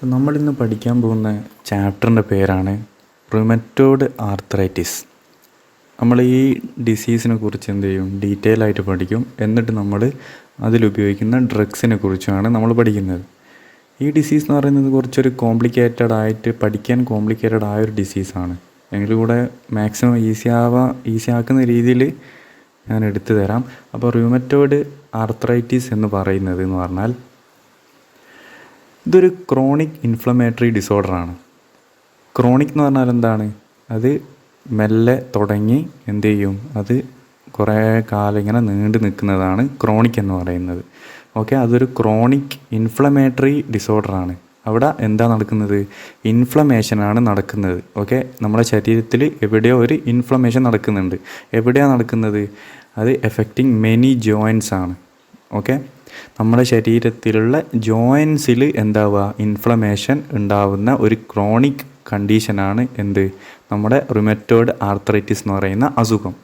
നമ്മളിന്ന് പഠിക്കാൻ പോകുന്ന ചാപ്റ്ററിൻ്റെ പേരാണ് റുമറ്റോയ്ഡ് ആർത്രൈറ്റിസ്. നമ്മൾ ഈ ഡിസീസിനെ കുറിച്ച് എന്ത് ചെയ്യും, ഡീറ്റെയിൽ ആയിട്ട് പഠിക്കും. എന്നിട്ട് നമ്മൾ അതിലുപയോഗിക്കുന്ന ഡ്രഗ്സിനെ കുറിച്ചുമാണ് നമ്മൾ പഠിക്കുന്നത്. ഈ ഡിസീസ് എന്ന് പറയുന്നത് കുറച്ചൊരു പഠിക്കാൻ കോംപ്ലിക്കേറ്റഡ് ആയൊരു ഡിസീസാണ്. എങ്കിൽ കൂടെ മാക്സിമം ഈസി ആക്കുന്ന രീതിയിൽ ഞാൻ എടുത്തു തരാം. അപ്പോൾ റുമറ്റോയ്ഡ് ആർത്രൈറ്റിസ് എന്ന് പറയുന്നത് എന്ന് പറഞ്ഞാൽ ഇതൊരു ക്രോണിക് ഇൻഫ്ലമേറ്ററി ഡിസോർഡറാണ്. ക്രോണിക് എന്ന് പറഞ്ഞാൽ എന്താണ്? അത് മെല്ലെ തുടങ്ങി എന്ത് ചെയ്യും, അത് കുറേ കാലം ഇങ്ങനെ നീണ്ടു നിൽക്കുന്നതാണ് ക്രോണിക് എന്ന് പറയുന്നത്. ഓക്കെ, അതൊരു ക്രോണിക് ഇൻഫ്ലമേറ്ററി ഡിസോർഡറാണ്. അവിടെ എന്താ നടക്കുന്നത്? ഇൻഫ്ലമേഷനാണ് നടക്കുന്നത്. ഓക്കെ, നമ്മുടെ ശരീരത്തിൽ എവിടെയോ ഒരു ഇൻഫ്ലമേഷൻ നടക്കുന്നുണ്ട്. എവിടെയാണ് നടക്കുന്നത്? അത് എഫക്റ്റിംഗ് മെനി ജോയിൻറ്റ്സ് ആണ്. ഓക്കെ, നമ്മുടെ ശരീരത്തിലുള്ള ജോയിൻസിൽ എന്താവുക, ഇൻഫ്ലമേഷൻ ഉണ്ടാവുന്ന ഒരു ക്രോണിക് കണ്ടീഷനാണ് എന്ത്, നമ്മുടെ റുമറ്റോയ്ഡ് ആർത്രൈറ്റിസ് എന്ന് പറയുന്ന അസുഖം.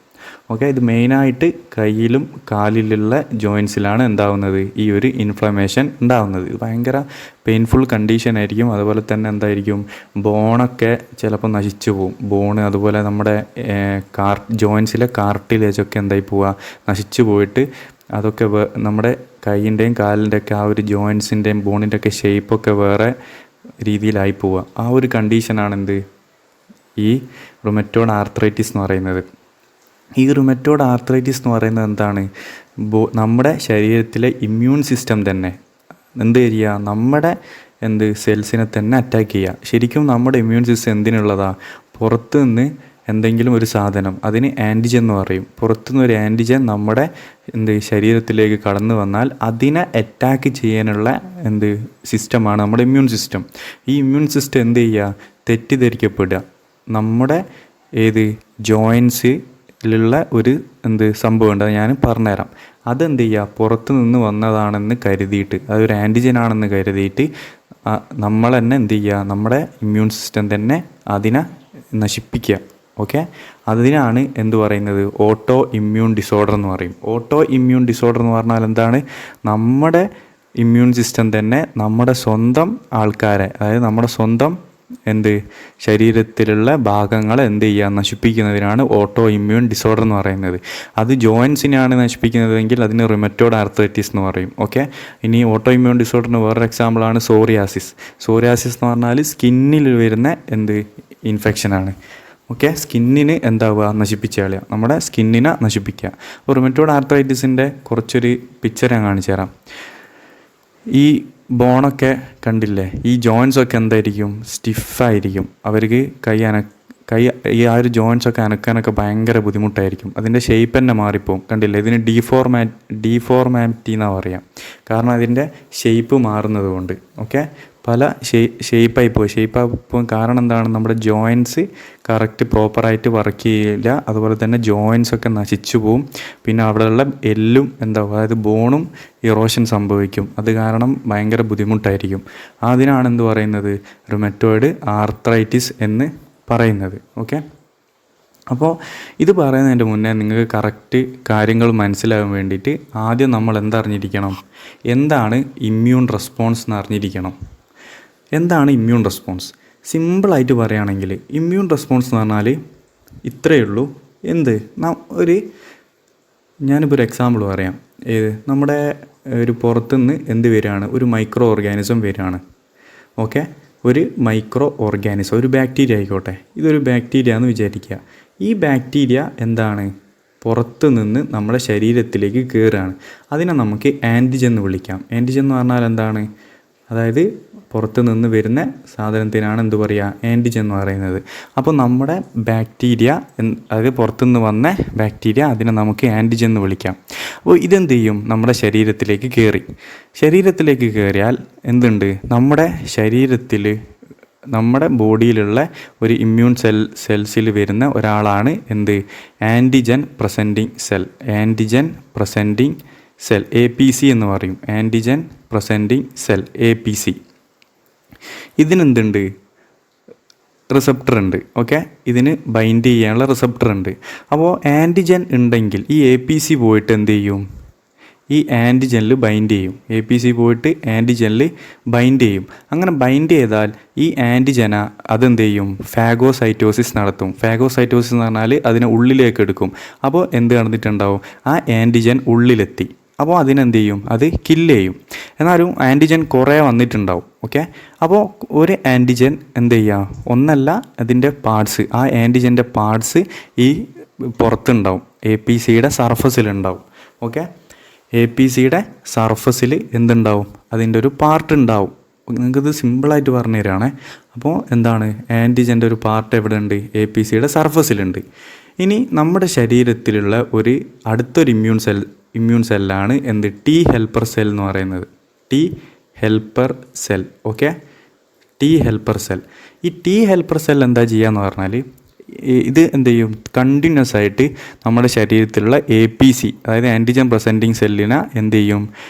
ഓക്കെ, ഇത് മെയിനായിട്ട് കയ്യിലും കാലിലുള്ള ജോയിൻസിലാണ് എന്താവുന്നത്, ഈ ഒരു ഇൻഫ്ലമേഷൻ ഉണ്ടാവുന്നത്. ഇത് ഭയങ്കര പെയിൻഫുൾ കണ്ടീഷൻ ആയിരിക്കും. അതുപോലെ തന്നെ എന്തായിരിക്കും, ബോണൊക്കെ ചിലപ്പോൾ നശിച്ചു പോവും. ബോണ് അതുപോലെ നമ്മുടെ ജോയിൻസിലെ കാർട്ടിലേജൊക്കെ എന്തായി പോവുക, നശിച്ചു പോയിട്ട് അതൊക്കെ നമ്മുടെ കൈയിൻ്റെയും കാലിൻ്റെയൊക്കെ ആ ഒരു ജോയിൻസിൻ്റെയും ബോണിൻ്റെയൊക്കെ ഷേപ്പൊക്കെ വേറെ രീതിയിലായി പോവുക. ആ ഒരു കണ്ടീഷനാണെന്ത്, ഈ റുമറ്റോയ്ഡ് ആർത്രൈറ്റിസ് എന്ന് പറയുന്നത്. ഈ റുമറ്റോയ്ഡ് ആർത്രൈറ്റിസ് എന്ന് പറയുന്നത് എന്താണ്? നമ്മുടെ ശരീരത്തിലെ ഇമ്മ്യൂൺ സിസ്റ്റം തന്നെ എന്ത് ചെയ്യുക, നമ്മുടെ സെൽസിനെ തന്നെ അറ്റാക്ക് ചെയ്യുക. ശരിക്കും നമ്മുടെ ഇമ്മ്യൂൺ സിസ്റ്റം എന്തിനുള്ളതാണ്? പുറത്ത് നിന്ന് എന്തെങ്കിലും ഒരു സാധനം, അതിന് ആൻറ്റിജൻ എന്ന് പറയും. പുറത്തുനിന്ന് ഒരു ആൻറ്റിജൻ നമ്മുടെ ശരീരത്തിലേക്ക് കടന്നു വന്നാൽ അതിനെ അറ്റാക്ക് ചെയ്യാനുള്ള സിസ്റ്റമാണ് നമ്മുടെ ഇമ്മ്യൂൺ സിസ്റ്റം. ഈ ഇമ്മ്യൂൺ സിസ്റ്റം എന്ത് ചെയ്യുക, തെറ്റിദ്ധരിക്കപ്പെടുക. നമ്മുടെ ജോയിൻസിലുള്ള ഒരു സംഭവം ഉണ്ട്, അത് ഞാൻ പറഞ്ഞുതരാം. അതെന്ത് ചെയ്യുക, പുറത്തു നിന്ന് വന്നതാണെന്ന് കരുതിയിട്ട്, അതൊരു ആൻറ്റിജൻ ആണെന്ന് കരുതിയിട്ട് നമ്മൾ തന്നെ എന്ത് ചെയ്യുക, നമ്മുടെ ഇമ്മ്യൂൺ സിസ്റ്റം തന്നെ അതിനെ നശിപ്പിക്കുക. ഓക്കെ, അതിനാണ് എന്ത് പറയുന്നത്, ഓട്ടോ ഇമ്മ്യൂൺ ഡിസോർഡർ എന്ന് പറയും. ഓട്ടോ ഇമ്മ്യൂൺ ഡിസോർഡർ എന്ന് പറഞ്ഞാൽ എന്താണ്? നമ്മുടെ ഇമ്മ്യൂൺ സിസ്റ്റം തന്നെ നമ്മുടെ സ്വന്തം ആൾക്കാരെ, അതായത് നമ്മുടെ സ്വന്തം ശരീരത്തിലുള്ള ഭാഗങ്ങളെ എന്ത് ചെയ്യുക, നശിപ്പിക്കുന്നതിനാണ് ഓട്ടോ ഇമ്മ്യൂൺ ഡിസോർഡർ എന്ന് പറയുന്നത്. അത് ജോയിൻസിനെയാണ് നശിപ്പിക്കുന്നതെങ്കിൽ അതിന് റുമറ്റോയ്ഡ് ആർത്രൈറ്റിസ് എന്ന് പറയും. ഓക്കെ, ഇനി ഓട്ടോ ഇമ്മ്യൂൺ ഡിസോർഡറിന് വേറൊരു എക്സാമ്പിളാണ് സോറിയാസിസ്. സോറിയാസിസ് എന്ന് പറഞ്ഞാൽ സ്കിന്നിൽ വരുന്ന ഇൻഫെക്ഷനാണ്. ഓക്കെ, സ്കിന്നിന് എന്താവുക, നശിപ്പിച്ച് കളയുക, നമ്മുടെ സ്കിന്നിനെ നശിപ്പിക്കുക. അപ്പോൾ റുമറ്റോയ്ഡ് ആർത്രൈറ്റിസിൻ്റെ കുറച്ചൊരു പിക്ചർ ഞാൻ കാണിച്ചു തരാം. ഈ ബോണൊക്കെ കണ്ടില്ലേ, ഈ ജോയിൻസൊക്കെ എന്തായിരിക്കും, സ്റ്റിഫായിരിക്കും. അവർക്ക് ഈ ആ ഒരു ജോയിൻസൊക്കെ അനക്കാനൊക്കെ ഭയങ്കര ബുദ്ധിമുട്ടായിരിക്കും. അതിൻ്റെ ഷേപ്പ് തന്നെ മാറിപ്പോവും. കണ്ടില്ലേ, ഇതിന് ഡീഫോർമാറ്റി എന്നാണ് പറയുക. കാരണം അതിൻ്റെ ഷേപ്പ് മാറുന്നത് കൊണ്ട്. ഓക്കെ, പല ഷേപ്പായി പോവും. കാരണം എന്താണ്, നമ്മുടെ ജോയിൻസ് കറക്റ്റ് പ്രോപ്പറായിട്ട് വർക്ക് ചെയ്യില്ല. അതുപോലെ തന്നെ ജോയിൻസൊക്കെ നശിച്ചു പോവും. പിന്നെ അവിടെയുള്ള എല്ലും അതായത് ബോണും ഇറോഷൻ സംഭവിക്കും. അത് കാരണം ഭയങ്കര ബുദ്ധിമുട്ടായിരിക്കും. അതിനാണ് എന്ത് പറയുന്നത്, റുമറ്റോയ്ഡ് ആർത്രൈറ്റിസ് എന്ന് പറയുന്നത്. ഓക്കെ, അപ്പോൾ ഇത് പറയുന്നതിൻ്റെ മുന്നേ നിങ്ങൾക്ക് കറക്റ്റ് കാര്യങ്ങൾ മനസ്സിലാകാൻ വേണ്ടിയിട്ട് ആദ്യം നമ്മൾ എന്തറിഞ്ഞിരിക്കണം, എന്താണ് ഇമ്മ്യൂൺ റെസ്പോൺസ് എന്ന് അറിഞ്ഞിരിക്കണം. എന്താണ് ഇമ്മ്യൂൺ റെസ്പോൺസ്? സിമ്പിളായിട്ട് പറയുകയാണെങ്കിൽ ഇമ്മ്യൂൺ റെസ്പോൺസ് എന്ന് പറഞ്ഞാൽ ഇത്രയേ ഉള്ളൂ. ഞാനിപ്പോൾ ഒരു എക്സാമ്പിൾ പറയാം. നമ്മുടെ ഒരു പുറത്തുനിന്ന് വരികയാണ്, ഒരു മൈക്രോ ഓർഗാനിസം വരികയാണ്. ഓക്കെ, ഒരു മൈക്രോ ഓർഗാനിസം, ഒരു ബാക്ടീരിയ ആയിക്കോട്ടെ. ഇതൊരു ബാക്ടീരിയ എന്ന് വിചാരിക്കുക. ഈ ബാക്ടീരിയ എന്താണ്, പുറത്തു നിന്ന് നമ്മുടെ ശരീരത്തിലേക്ക് കയറുകയാണ്. അതിനെ നമുക്ക് ആൻറ്റിജൻ എന്ന് വിളിക്കാം. ആൻറ്റിജൻ എന്ന് പറഞ്ഞാൽ എന്താണ്, അതായത് പുറത്തു നിന്ന് വരുന്ന സാധനത്തിനാണ് എന്ത് പറയുക, ആൻറ്റിജൻ എന്ന് പറയുന്നത്. അപ്പോൾ നമ്മുടെ ബാക്ടീരിയ, അതായത് പുറത്തുനിന്ന് വന്ന ബാക്ടീരിയ, അതിനെ നമുക്ക് ആൻറ്റിജൻ എന്ന് വിളിക്കാം. അപ്പോൾ ഇതെന്ത് ചെയ്യും, നമ്മുടെ ശരീരത്തിലേക്ക് കയറിയാൽ നമ്മുടെ ശരീരത്തിൽ, നമ്മുടെ ബോഡിയിലുള്ള ഒരു ഇമ്മ്യൂൺ സെൽസിൽ വരുന്ന ഒരാളാണ് ആൻറ്റിജൻ പ്രസൻറ്റിങ് സെൽ, APC എന്ന് പറയും. Antigen presenting cell, APC. ഇതിനെന്തുണ്ട്, റിസപ്റ്റർ ഉണ്ട്. ഓക്കെ, ഇതിന് ബൈൻഡ് ചെയ്യാനുള്ള റിസപ്റ്റർ ഉണ്ട്. അപ്പോൾ ആൻറ്റിജൻ ഉണ്ടെങ്കിൽ ഈ APC പോയിട്ട് എന്ത് ചെയ്യും, ഈ ആൻറ്റിജനിൽ ബൈൻഡ് ചെയ്യും. APC പോയിട്ട് ആൻറ്റിജനിൽ ബൈൻഡ് ചെയ്യും. അങ്ങനെ ബൈൻഡ് ചെയ്താൽ ഈ ആൻറ്റിജന അതെന്ത് ചെയ്യും, ഫാഗോസൈറ്റോസിസ് നടത്തും. ഫാഗോസൈറ്റോസിസ് എന്ന് പറഞ്ഞാൽ അതിനെ ഉള്ളിലേക്ക് എടുക്കും. അപ്പോൾ എന്ത് നടന്നിട്ടുണ്ടാവും, ആ ആൻറ്റിജൻ ഉള്ളിലെത്തി. അപ്പോൾ അതിനെന്ത് ചെയ്യും, അത് കില്ല് ചെയ്യും. എന്നാലും ആൻറ്റിജൻ കുറേ വന്നിട്ടുണ്ടാവും. ഓക്കെ, അപ്പോൾ ഒരു ആൻറ്റിജൻ എന്ത് ചെയ്യുക, ഒന്നല്ല അതിൻ്റെ പാർട്സ്, ആ ആൻറ്റിജൻ്റെ പാർട്സ് ഈ പുറത്തുണ്ടാവും, APCയുടെ സർഫസിലുണ്ടാവും. ഓക്കെ, APCയുടെ സർഫസിൽ എന്തുണ്ടാവും, അതിൻ്റെ ഒരു പാർട്ട് ഉണ്ടാവും. നിങ്ങൾക്കിത് സിമ്പിളായിട്ട് പറഞ്ഞു തരാണേ. അപ്പോൾ എന്താണ്, ആൻറ്റിജൻ്റെ ഒരു പാർട്ട് എവിടെ ഉണ്ട്, APCയുടെ സർഫസിലുണ്ട്. ഇനി നമ്മുടെ ശരീരത്തിലുള്ള ഒരു അടുത്തൊരു ഇമ്മ്യൂൺ സെല്ലാണ് എന്ത്, T ഹെൽപ്പർ സെൽ എന്ന് പറയുന്നത്. T helper cell. Okay, T helper cell. ഈ T ഹെൽപ്പർ സെൽ എന്താ ചെയ്യുക എന്ന് പറഞ്ഞാൽ, ഇത് എന്ത് ചെയ്യും, കണ്ടിന്യൂസ് ആയിട്ട് നമ്മുടെ ശരീരത്തിലുള്ള APC, അതായത് ആൻറ്റിജൻ പ്രസൻറ്റിങ് സെല്ലിനെ എന്ത് ചെയ്യും,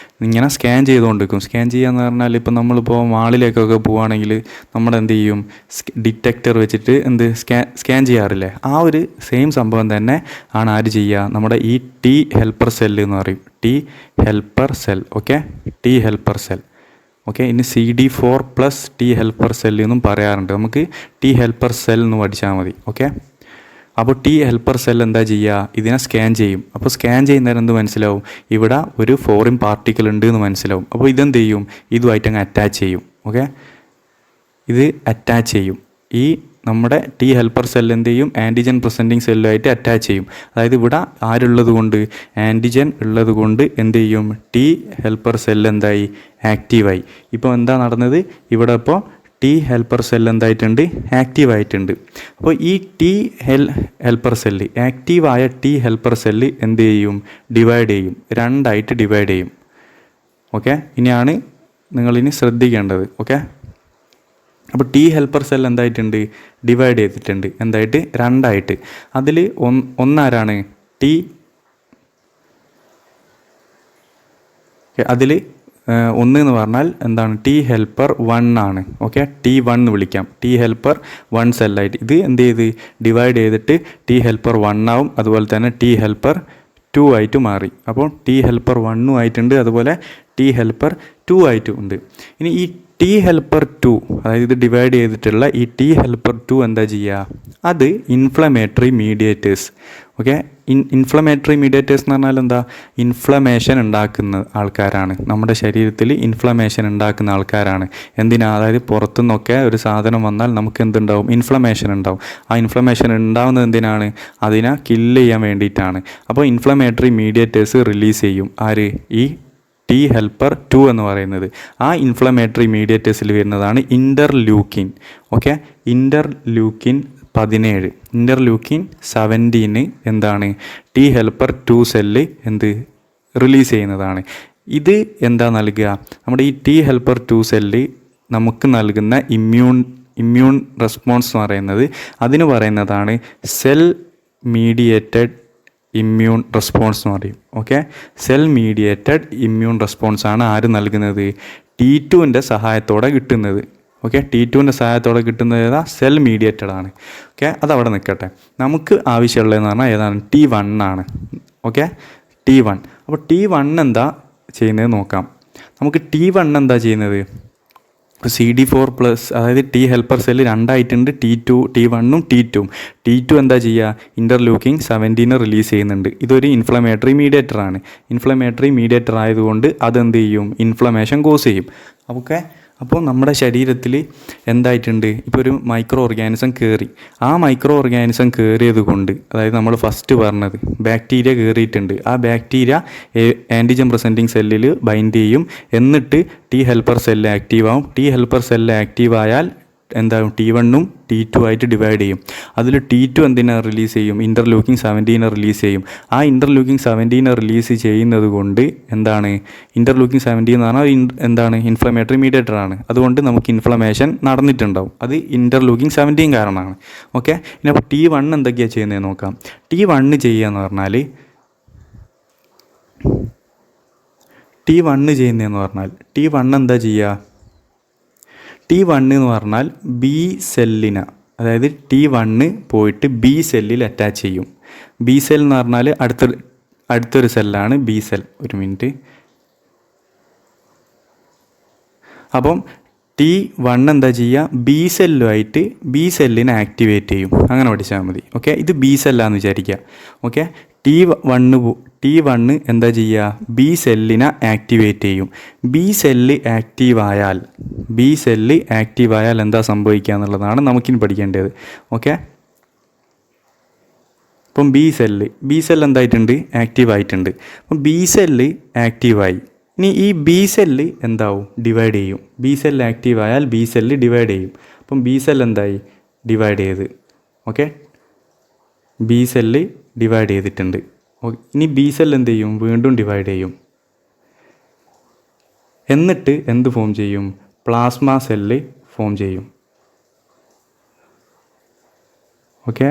ഇങ്ങനെ സ്കാൻ ചെയ്തുകൊണ്ടിരിക്കും. സ്കാൻ ചെയ്യാന്ന് പറഞ്ഞാൽ ഇപ്പോൾ നമ്മളിപ്പോൾ മാളിലേക്കൊക്കെ പോവുകയാണെങ്കിൽ നമ്മുടെ എന്ത് ചെയ്യും, ഡിറ്റക്ടർ വെച്ചിട്ട് സ്കാൻ ചെയ്യാറില്ലേ, ആ ഒരു സെയിം സംഭവം തന്നെ ആണ് ആര് ചെയ്യുക, നമ്മുടെ ഈ T ഹെൽപ്പർ സെല്ല് എന്ന് പറയും. T helper cell. Okay, T helper cell. Okay, ഇനി CD4+ T ഹെൽപ്പർ സെൽ എന്നും പറയാറുണ്ട്. നമുക്ക് T ഹെൽപ്പർ സെൽ എന്ന് പഠിച്ചാൽ മതി. ഓക്കെ, അപ്പോൾ T ഹെൽപ്പർ സെൽ എന്താ ചെയ്യുക, ഇതിനെ സ്കാൻ ചെയ്യും. അപ്പോൾ സ്കാൻ ചെയ്യുന്നതിന് എന്ത് മനസ്സിലാവും, ഇവിടെ ഒരു ഫോറിൻ പാർട്ടിക്കിൾ ഉണ്ട് എന്ന് മനസ്സിലാവും. അപ്പോൾ ഇതെന്ത് ചെയ്യും, ഇതുമായിട്ട് അങ്ങ് അറ്റാച്ച് ചെയ്യും. ഓക്കെ, ഇത് അറ്റാച്ച് ചെയ്യും. ഈ നമ്മുടെ T ഹെൽപ്പർ സെൽ എന്ത് ചെയ്യും, ആൻറ്റിജൻ പ്രസൻറ്റിങ് സെല്ലുമായിട്ട് അറ്റാച്ച് ചെയ്യും. അതായത് ഇവിടെ ആരുള്ളത് കൊണ്ട്, ആൻറ്റിജൻ ഉള്ളത് കൊണ്ട് എന്ത് ചെയ്യും, T ഹെൽപ്പർ സെൽ എന്തായി, ആക്റ്റീവായി. ഇപ്പോൾ എന്താ നടന്നത്, ഇവിടെ ഇപ്പോൾ T ഹെൽപ്പർ സെൽ എന്തായിട്ടുണ്ട്, ആക്റ്റീവായിട്ടുണ്ട്. അപ്പോൾ ഈ T ഹെൽപ്പർ സെല്ല്, ആക്റ്റീവായ T ഹെൽപ്പർ സെല്ല് എന്ത് ചെയ്യും, ഡിവൈഡ് ചെയ്യും, രണ്ടായിട്ട് ഡിവൈഡ് ചെയ്യും. ഓക്കെ, ഇനിയാണ് നിങ്ങളിനി ശ്രദ്ധിക്കേണ്ടത്. ഓക്കെ, അപ്പോൾ T ഹെൽപ്പർ സെൽ എന്തായിട്ടുണ്ട്, ഡിവൈഡ് ചെയ്തിട്ടുണ്ട്. എന്തായിട്ട്, രണ്ടായിട്ട്. അതിൽ ഒന്നാരാണ്, അതിൽ ഒന്ന് എന്ന് പറഞ്ഞാൽ എന്താണ്, T ഹെൽപ്പർ 1 ആണ്. ഓക്കെ, T1 എന്ന് വിളിക്കാം. T ഹെൽപ്പർ 1 സെല്ലായിട്ട് ഇത് എന്ത് ചെയ്ത് ഡിവൈഡ് ചെയ്തിട്ട് T ഹെൽപ്പർ 1 ആവും. അതുപോലെ തന്നെ T ഹെൽപ്പർ 2 ആയിട്ട് മാറി. അപ്പോൾ T ഹെൽപ്പർ 1 ആയിട്ടുണ്ട്, അതുപോലെ T ഹെൽപ്പർ 2 ആയിട്ടും ഉണ്ട്. ഇനി ഈ T ഹെൽപ്പർ 2, അതായത് ഇത് ഡിവൈഡ് ചെയ്തിട്ടുള്ള ഈ T ഹെൽപ്പർ 2 എന്താ ചെയ്യുക, അത് inflammatory mediators. Okay, inflammatory mediators എന്ന് പറഞ്ഞാൽ എന്താ, ഇൻഫ്ലമേഷൻ ഉണ്ടാക്കുന്ന ആൾക്കാരാണ്. നമ്മുടെ ശരീരത്തിൽ ഇൻഫ്ലമേഷൻ ഉണ്ടാക്കുന്ന ആൾക്കാരാണ്. എന്തിനാ, അതായത് പുറത്തുനിന്നൊക്കെ ഒരു സാധനം വന്നാൽ നമുക്ക് എന്തുണ്ടാവും, ഇൻഫ്ലമേഷൻ ഉണ്ടാവും. ആ ഇൻഫ്ലമേഷൻ ഉണ്ടാവുന്നത് എന്തിനാണ്, അതിനെ കില്ല് ചെയ്യാൻ വേണ്ടിയിട്ടാണ്. അപ്പോൾ ഇൻഫ്ലമേറ്ററി മീഡിയേറ്റേഴ്സ് റിലീസ് ചെയ്യും. ആര്, ഈ T ഹെൽപ്പർ 2 എന്ന് പറയുന്നത്. ആ ഇൻഫ്ലമേറ്ററി മീഡിയേറ്റേഴ്സിൽ വരുന്നതാണ് ഇൻ്റർലൂക്കിൻ. ഓക്കെ, ഇൻ്റർലൂക്കിൻ 17, ഇൻ്റർലൂക്കിൻ 17 എന്താണ്, T ഹെൽപ്പർ 2 സെല്ല് എന്ത് റിലീസ് ചെയ്യുന്നതാണ്. ഇത് എന്താ നൽകുക, നമ്മുടെ ഈ T ഹെൽപ്പർ 2 സെല്ല് നമുക്ക് നൽകുന്ന ഇമ്മ്യൂൺ റെസ്പോൺസ് എന്ന് പറയുന്നത്, അതിന് പറയുന്നതാണ് സെൽ മീഡിയേറ്റഡ് ഇമ്മ്യൂൺ റെസ്പോൺസ് എന്ന് പറയും. Okay, cell mediated immune response ആണ് ആര് നൽകുന്നത്, T2ൻ്റെ സഹായത്തോടെ കിട്ടുന്നത്. ഓക്കെ, T2ൻ്റെ സഹായത്തോടെ കിട്ടുന്നത് ഏതാ, സെൽ മീഡിയേറ്റഡ് ആണ്. ഓക്കെ, അതവിടെ നിൽക്കട്ടെ. നമുക്ക് ആവശ്യമുള്ളതെന്ന് പറഞ്ഞാൽ ഏതാണ്, T1 ആണ്. Okay, T1. അപ്പോൾ T1 എന്താ ചെയ്യുന്നത് നോക്കാം. നമുക്ക് T1 എന്താ ചെയ്യുന്നത്, CD4+, അതായത് T ഹെൽപ്പർ സെല്ല് രണ്ടായിട്ടുണ്ട്, T1ഉം T2ഉം. T2 എന്താ ചെയ്യുക, ഇൻ്റർലൂക്കിൻ 17 റിലീസ് ചെയ്യുന്നുണ്ട്. ഇതൊരു ഇൻഫ്ലമേറ്ററി മീഡിയേറ്റർ ആണ്. ഇൻഫ്ലമേറ്ററി മീഡിയേറ്റർ ആയതുകൊണ്ട് അതെന്ത് ചെയ്യും, ഇൻഫ്ലമേഷൻ കോസ് ചെയ്യും. ഓക്കെ, അപ്പോൾ നമ്മുടെ ശരീരത്തിൽ എന്തായിട്ടുണ്ട്, ഇപ്പോൾ ഒരു മൈക്രോ ഓർഗാനിസം കയറി. ആ മൈക്രോ ഓർഗാനിസം കയറിയത് കൊണ്ട്, അതായത് നമ്മൾ ഫസ്റ്റ് പറഞ്ഞത് ബാക്ടീരിയ കയറിയിട്ടുണ്ട്. ആ ബാക്ടീരിയ ആൻറ്റിജൻ പ്രസൻറ്റിങ് സെല്ലിൽ ബൈൻഡ് ചെയ്യും. എന്നിട്ട് T ഹെൽപ്പർ സെല്ല് ആക്റ്റീവ് ആവും. T ഹെൽപ്പർ സെല്ല് ആക്റ്റീവ് ആയാൽ എന്താകും, T1ഉം T2 ആയിട്ട് ഡിവൈഡ് ചെയ്യും. അതിൽ T2 എന്തിനാ റിലീസ് ചെയ്യും, ഇൻ്റർലൂക്കിൻ 17 റിലീസ് ചെയ്യും. ആ ഇൻ്റർലൂക്കിൻ 17 റിലീസ് ചെയ്യുന്നത് കൊണ്ട് എന്താണ്, ഇൻ്റർലൂക്കിൻ 17 എന്ന് പറഞ്ഞാൽ എന്താണ്, ഇൻഫ്ലമേറ്ററി മീഡിയേറ്റർ ആണ്. അതുകൊണ്ട് നമുക്ക് ഇൻഫ്ലമേഷൻ നടന്നിട്ടുണ്ടാവും. അത് ഇൻ്റർലൂക്കിൻ 17 കാരണമാണ്. ഓക്കെ, ഇനി അപ്പോൾ T1 എന്തൊക്കെയാണ് ചെയ്യുന്നത് നോക്കാം. T1 ചെയ്യുക എന്ന് പറഞ്ഞാൽ, T1 എന്താ ചെയ്യുക, T1 എന്ന് പറഞ്ഞാൽ B സെല്ലിന്, അതായത് T1 പോയിട്ട് B സെല്ലിൽ അറ്റാച്ച് ചെയ്യും. B സെൽ എന്ന് പറഞ്ഞാൽ അടുത്തൊരു സെല്ലാണ് ബി സെൽ. ഒരു മിനിറ്റ്. അപ്പം T1 എന്താ ചെയ്യുക, ബി സെല്ലുമായിട്ട് ബി സെല്ലിനെ ആക്ടിവേറ്റ് ചെയ്യും. അങ്ങനെ പഠിച്ചാൽ മതി. ഓക്കെ, ഇത് ബി സെല്ലാന്ന് വിചാരിക്കുക. ഓക്കെ, T1 എന്താ ചെയ്യുക, ബി സെല്ലിനെ ആക്ടിവേറ്റ് ചെയ്യും. ബി സെല്ല് ആക്റ്റീവായാൽ എന്താ സംഭവിക്കുക എന്നുള്ളതാണ് നമുക്കിനി പഠിക്കേണ്ടത്. ഓക്കെ, അപ്പം ബി സെല്ല് എന്തായിട്ടുണ്ട്, ആക്റ്റീവായിട്ടുണ്ട്. അപ്പം ബി സെല്ല് ആക്റ്റീവായി. ഇനി ഈ ബി സെല്ല് എന്താവും, ഡിവൈഡ് ചെയ്യും. ബി സെല്ല് ആക്റ്റീവായാൽ ബി സെല്ല് ഡിവൈഡ് ചെയ്യും. അപ്പം ബി സെല്ല് എന്തായി, ഡിവൈഡ് ചെയ്ത്. ഓക്കെ, ബി സെല്ല് ഡിവൈഡ് ചെയ്തിട്ടുണ്ട്. ഇനി ബി സെല്ല് എന്ത് ചെയ്യും, വീണ്ടും ഡിവൈഡ് ചെയ്യും. എന്നിട്ട് എന്ത് ഫോം ചെയ്യും, പ്ലാസ്മ സെല്ല് ഫോം ചെയ്യും. ഓക്കെ,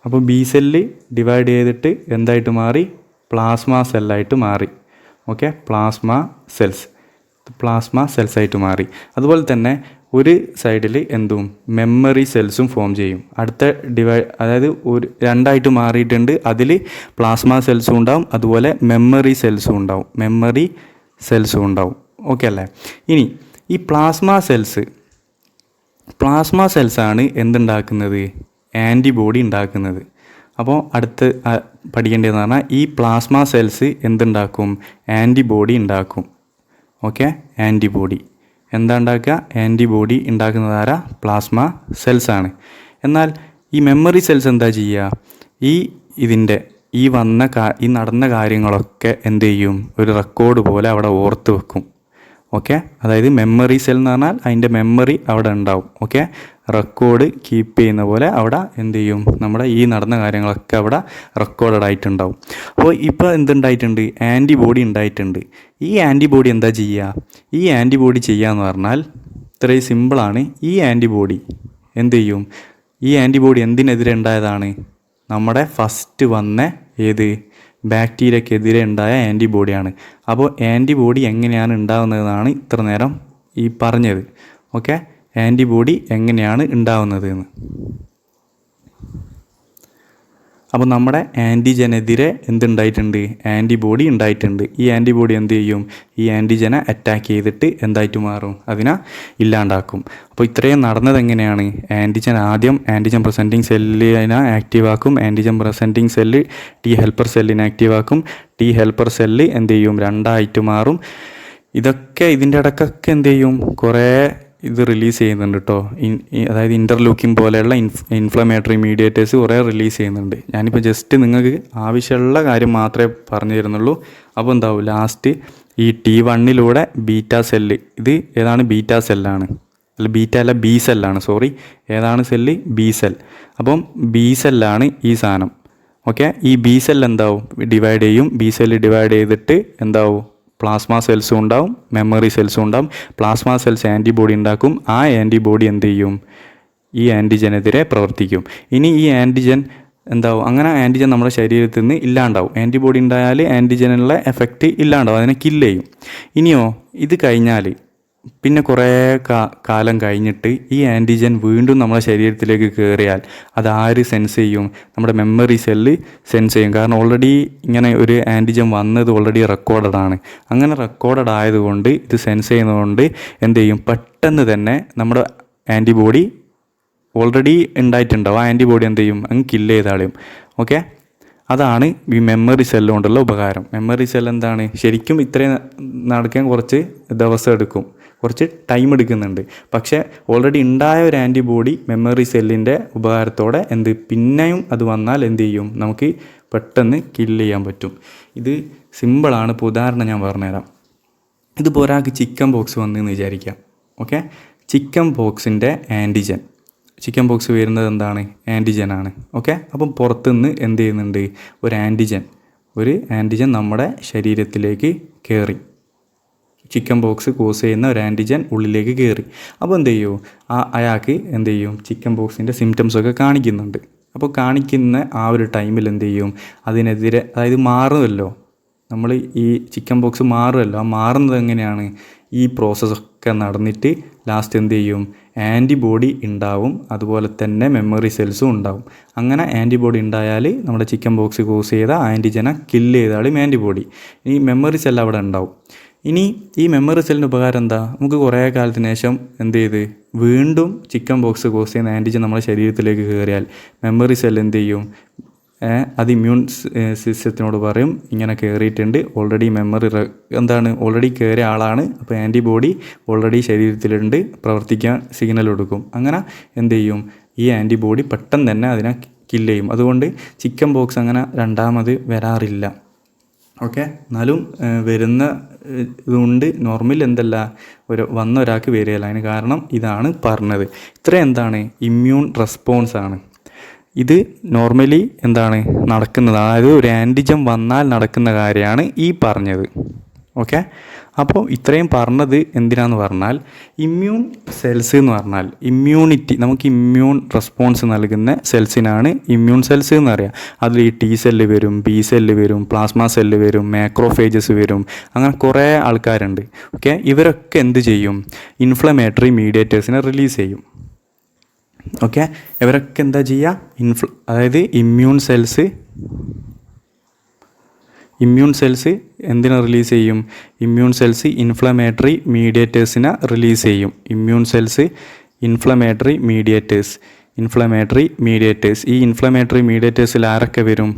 അപ്പോൾ ബി സെല്ല് ഡിവൈഡ് ചെയ്തിട്ട് എന്തായിട്ട് മാറി, പ്ലാസ്മ സെല്ലായിട്ട് മാറി. ഓക്കെ, പ്ലാസ്മ സെൽസായിട്ട് മാറി. അതുപോലെ തന്നെ ഒരു സൈഡിൽ എന്തും മെമ്മറി സെൽസും ഫോം ചെയ്യും. അടുത്ത അതായത് ഒരു രണ്ടായിട്ട് മാറിയിട്ടുണ്ട്. അതിൽ പ്ലാസ്മ സെൽസും ഉണ്ടാവും, അതുപോലെ മെമ്മറി സെൽസും ഉണ്ടാവും. ഓക്കെ അല്ലേ. ഇനി ഈ പ്ലാസ്മ സെൽസാണ് എന്തുണ്ടാക്കുന്നത്, ആൻറ്റിബോഡി ഉണ്ടാക്കുന്നത്. അപ്പോൾ അടുത്ത് പഠിക്കേണ്ടതെന്ന് പറഞ്ഞാൽ ഈ പ്ലാസ്മ സെൽസ് എന്തുണ്ടാക്കും, ആൻറ്റിബോഡി ഉണ്ടാക്കും. ഓക്കെ, ആൻറ്റിബോഡി എന്താ ഉണ്ടാക്കുക, ആൻറ്റിബോഡി ഉണ്ടാക്കുന്നത് ആരാ, പ്ലാസ്മ സെൽസാണ്. എന്നാൽ ഈ മെമ്മറി സെൽസ് എന്താ ചെയ്യുക, ഈ നടന്ന കാര്യങ്ങളൊക്കെ എന്ത് ചെയ്യും, ഒരു റെക്കോർഡ് പോലെ അവിടെ ഓർത്ത് വെക്കും. ഓക്കെ, അതായത് മെമ്മറി സെൽ എന്ന് പറഞ്ഞാൽ അതിൻ്റെ മെമ്മറി അവിടെ ഉണ്ടാവും. ഓക്കെ, റെക്കോർഡ് കീപ്പ് ചെയ്യുന്ന പോലെ അവിടെ എന്ത് ചെയ്യും, നമ്മുടെ ഈ നടന്ന കാര്യങ്ങളൊക്കെ അവിടെ റെക്കോർഡഡ് ആയിട്ടുണ്ടാവും. അപ്പോൾ ഇപ്പോൾ എന്തുണ്ടായിട്ടുണ്ട്, ആൻറ്റിബോഡി ഉണ്ടായിട്ടുണ്ട്. ഈ ആൻറ്റിബോഡി എന്താ ചെയ്യുക, ഈ ആൻറ്റിബോഡി എന്ന് പറഞ്ഞാൽ ഇത്രയും സിമ്പിളാണ്. ഈ ആൻറ്റിബോഡി എന്ത് ചെയ്യും, ഈ ആൻറ്റിബോഡി എന്തിനെതിരെ ഉണ്ടായതാണ്, നമ്മുടെ ഫസ്റ്റ് വന്ന ബാക്ടീരിയക്കെതിരെ ഉണ്ടായ ആൻറ്റിബോഡിയാണ്. അപ്പോൾ ആൻറ്റിബോഡി എങ്ങനെയാണ് ഉണ്ടാകുന്നതെന്നാണ് ഇത്ര നേരം ഈ പറഞ്ഞത്. ഓക്കെ, ആൻറ്റിബോഡി എങ്ങനെയാണ് ഉണ്ടാകുന്നത് എന്ന്. അപ്പോൾ നമ്മുടെ ആൻറ്റിജനെതിരെ എന്തുണ്ടായിട്ടുണ്ട്, ആൻറ്റിബോഡി ഉണ്ടായിട്ടുണ്ട്. ഈ ആൻറ്റിബോഡി എന്ത് ചെയ്യും, ഈ ആൻറ്റിജനെ അറ്റാക്ക് ചെയ്തിട്ട് എന്തായിട്ട് മാറും, അതിനെ ഇല്ലാണ്ടാക്കും. അപ്പോൾ ഇത്രയും നടന്നത് എങ്ങനെയാണ്, ആദ്യം ആൻറ്റിജൻ പ്രസൻറ്റിങ് സെല്ലിനെ ആക്റ്റീവാക്കും. ആൻറ്റിജൻ പ്രസൻറ്റിങ് സെല്ല് ടി ഹെൽപ്പർ സെല്ലിനെ ആക്റ്റീവാക്കും. ടി ഹെൽപ്പർ സെല്ല് എന്ത് ചെയ്യും, രണ്ടായിട്ട് മാറും. ഇതൊക്കെ ഇതിൻ്റെ ഇടയ്ക്കൊക്കെ എന്ത് ചെയ്യും, കുറേ ഇത് റിലീസ് ചെയ്യുന്നുണ്ട് കേട്ടോ. അതായത് ഇൻ്റർലൂക്കിൻ പോലെയുള്ള ഇൻഫ്ലമേറ്ററി മീഡിയേറ്റേഴ്സ് കുറേ റിലീസ് ചെയ്യുന്നുണ്ട്. ഞാനിപ്പോൾ ജസ്റ്റ് നിങ്ങൾക്ക് ആവശ്യമുള്ള കാര്യം മാത്രമേ പറഞ്ഞു തരുന്നുള്ളൂ. അപ്പോൾ എന്താവും, ലാസ്റ്റ് ഈ T1 ബീറ്റ സെല്ല്, ഇത് ഏതാണ്, ബീറ്റ സെല്ലാണ്. അല്ല, ബീറ്റ അല്ല, ബി സെല്ലാണ്. സോറി, ഏതാണ് സെല്ല്, ബി സെൽ. അപ്പം ബി സെല്ലാണ് ഈ സാധനം. ഓക്കെ, ഈ ബി സെൽ എന്താവും, ഡിവൈഡ് ചെയ്യും. ബി സെല്ല് ഡിവൈഡ് ചെയ്തിട്ട് എന്താവും, പ്ലാസ്മ സെൽസും ഉണ്ടാവും, മെമ്മറി സെൽസും ഉണ്ടാവും. പ്ലാസ്മ സെൽസ് ആൻറ്റിബോഡി ഉണ്ടാക്കും. ആ ആൻറ്റിബോഡി എന്ത് ചെയ്യും, ഈ ആൻറ്റിജനെതിരെ പ്രവർത്തിക്കും. ഇനി ഈ ആൻറ്റിജൻ എന്താവും, അങ്ങനെ ആൻറ്റിജൻ നമ്മുടെ ശരീരത്തിൽ നിന്ന് ഇല്ലാണ്ടാവും. ആൻറ്റിബോഡി ഉണ്ടായാൽ ആൻറ്റിജനുള്ള എഫക്റ്റ് ഇല്ലാണ്ടാവും, അതിനെ കില്ല് ചെയ്യും. ഇനിയോ ഇത് കഴിഞ്ഞാൽ പിന്നെ കുറേ കാലം കഴിഞ്ഞിട്ട് ഈ ആൻറ്റിജൻ വീണ്ടും നമ്മുടെ ശരീരത്തിലേക്ക് കയറിയാൽ അത് ആര് സെൻസ് ചെയ്യും, നമ്മുടെ മെമ്മറി സെല്ല് സെൻസ് ചെയ്യും. കാരണം ഓൾറെഡി ഇങ്ങനെ ഒരു ആൻറ്റിജൻ വന്നത് ഓൾറെഡി റെക്കോർഡഡ് ആണ്. അങ്ങനെ റെക്കോർഡഡ് ആയതുകൊണ്ട് ഇത് സെൻസ് ചെയ്യുന്നതുകൊണ്ട് എന്ത് ചെയ്യും, പെട്ടെന്ന് തന്നെ നമ്മുടെ ആൻറ്റിബോഡി ഓൾറെഡി ഉണ്ടായിട്ടുണ്ടാവും. ആ ആൻറ്റിബോഡി എന്ത് ചെയ്യും, അങ്ങ് കില്ല് ചെയ്ത് കളയും. ഓക്കെ, അതാണ് ഈ മെമ്മറി സെല്ല് കൊണ്ടുള്ള ഉപകാരം. മെമ്മറി സെൽ എന്താണ്, ശരിക്കും ഇത്രയും നടക്കാൻ കുറച്ച് ദിവസം എടുക്കും, കുറച്ച് ടൈം എടുക്കുന്നുണ്ട്. പക്ഷേ ഓൾറെഡി ഉണ്ടായ ഒരു ആൻറ്റിബോഡി മെമ്മറി സെല്ലിൻ്റെ ഉപകാരത്തോടെ പിന്നെയും അത് വന്നാൽ എന്ത് ചെയ്യും, നമുക്ക് പെട്ടെന്ന് കില്ല് ചെയ്യാൻ പറ്റും. ഇത് സിമ്പിളാണ്. ഇപ്പോൾ ഉദാഹരണം ഞാൻ പറഞ്ഞുതരാം. ഇതിപ്പോൾ ഒരാൾക്ക് ചിക്കൻ പോക്സ് വന്നെന്ന് വിചാരിക്കാം. ഓക്കെ, ചിക്കൻ പോക്സിൻ്റെ ആൻറ്റിജൻ, ചിക്കൻ പോക്സ് വരുന്നത് എന്താണ്, ആൻറ്റിജനാണ്. ഓക്കെ, അപ്പം പുറത്തുനിന്ന് എന്ത് ചെയ്യുന്നുണ്ട്, ഒരു ആൻറ്റിജൻ നമ്മുടെ ശരീരത്തിലേക്ക് കയറി, ചിക്കൻ പോക്സ് കോസ് ചെയ്യുന്ന ഒരു ആൻറ്റിജൻ ഉള്ളിലേക്ക് കയറി. അപ്പോൾ എന്ത് ചെയ്യും, അയാൾക്ക് എന്ത് ചെയ്യും, ചിക്കൻ പോക്സിൻ്റെ സിംറ്റംസൊക്കെ കാണിക്കുന്നുണ്ട്. അപ്പോൾ കാണിക്കുന്ന ആ ഒരു ടൈമിൽ എന്ത് ചെയ്യും, അതിനെതിരെ, അതായത് മാറുമല്ലോ, നമ്മൾ ഈ ചിക്കൻ പോക്സ് മാറുമല്ലോ. ആ മാറുന്നത് എങ്ങനെയാണ്, ഈ പ്രോസസ്സൊക്കെ നടന്നിട്ട് ലാസ്റ്റ് എന്ത് ചെയ്യും, ആൻറ്റിബോഡി ഉണ്ടാവും, അതുപോലെ തന്നെ മെമ്മറി സെൽസും ഉണ്ടാവും. അങ്ങനെ ആൻറ്റിബോഡി ഉണ്ടായാൽ നമ്മുടെ ചിക്കൻ ബോക്സ് കോസ് ചെയ്ത ആൻറ്റിജനെ കില്ല് ചെയ്താലും ആൻറ്റിബോഡി. ഈ മെമ്മറി സെൽ അവിടെ ഉണ്ടാവും. ഇനി ഈ മെമ്മറി സെല്ലിൻ്റെ ഉപകാരം എന്താ? നമുക്ക് കുറേ കാലത്തിന് ശേഷം എന്ത് ചെയ്ത് വീണ്ടും ചിക്കൻ ബോക്സ് കോസ് ചെയ്യുന്ന ആൻറ്റിജൻ നമ്മുടെ ശരീരത്തിലേക്ക് കയറിയാൽ മെമ്മറി സെൽ എന്ത് ചെയ്യും? അത് ഇമ്മ്യൂൺ സിസ്റ്റത്തിനോട് പറയും ഇങ്ങനെ കയറിയിട്ടുണ്ട്, ഓൾറെഡി മെമ്മറി ഓൾറെഡി കയറിയ ആളാണ്, അപ്പോൾ ആൻറ്റിബോഡി ഓൾറെഡി ശരീരത്തിലുണ്ട്, പ്രവർത്തിക്കാൻ സിഗ്നൽ കൊടുക്കും. അങ്ങനെ എന്ത് ചെയ്യും? ഈ ആൻറ്റിബോഡി പെട്ടെന്ന് തന്നെ അതിനെ കില്ല് ചെയ്യും. അതുകൊണ്ട് ചിക്കൻ ബോക്സ് അങ്ങനെ രണ്ടാമത് വരാറില്ല. ഓക്കെ, എന്നാലും വരുന്ന ഇതുകൊണ്ട് നോർമൽ എന്തല്ല വന്ന ഒരാൾക്ക് വരികയില്ല. അതിന് കാരണം ഇതാണ് പറഞ്ഞത്. ഇത്രയും എന്താണ്? ഇമ്മ്യൂൺ റെസ്പോൺസ് ആണ്. ഇത് നോർമലി എന്താണ് നടക്കുന്നത്, അതായത് ഒരു ആൻറ്റിജൻ വന്നാൽ നടക്കുന്ന കാര്യമാണ് ഈ പറഞ്ഞത്. ഓക്കെ, അപ്പോൾ ഇത്രയും പറഞ്ഞത് എന്തിനാന്ന് പറഞ്ഞാൽ ഇമ്മ്യൂൺ സെൽസ് എന്ന് പറഞ്ഞാൽ ഇമ്മ്യൂണിറ്റി, നമുക്ക് ഇമ്മ്യൂൺ റെസ്പോൺസ് നൽകുന്ന സെൽസിനാണ് ഇമ്മ്യൂൺ സെൽസ് എന്ന് പറയുക. അതിൽ ഈ ടി സെല്ല് വരും, ബി സെല്ല് വരും, പ്ലാസ്മ സെല്ല് വരും, മാക്രോഫേജസ് വരും, അങ്ങനെ കുറേ ആൾക്കാരുണ്ട്. ഓക്കെ, ഇവരൊക്കെ എന്ത് ചെയ്യും? ഇൻഫ്ലമേറ്ററി മീഡിയേറ്റേഴ്സിനെ റിലീസ് ചെയ്യും. ഓക്കെ, ഇവരൊക്കെ എന്താ ചെയ്യുക? അതായത് ഇമ്മ്യൂൺ സെൽസ് എന്തിനെ റിലീസ് ചെയ്യും? ഇമ്മ്യൂൺ സെൽസ് ഇൻഫ്ലമേറ്ററി മീഡിയേറ്റേഴ്സിനെ റിലീസ് ചെയ്യും. Immune cells inflammatory mediators. ഈ ഇൻഫ്ലമേറ്ററി മീഡിയേറ്റേഴ്സിൽ ആരൊക്കെ വരും?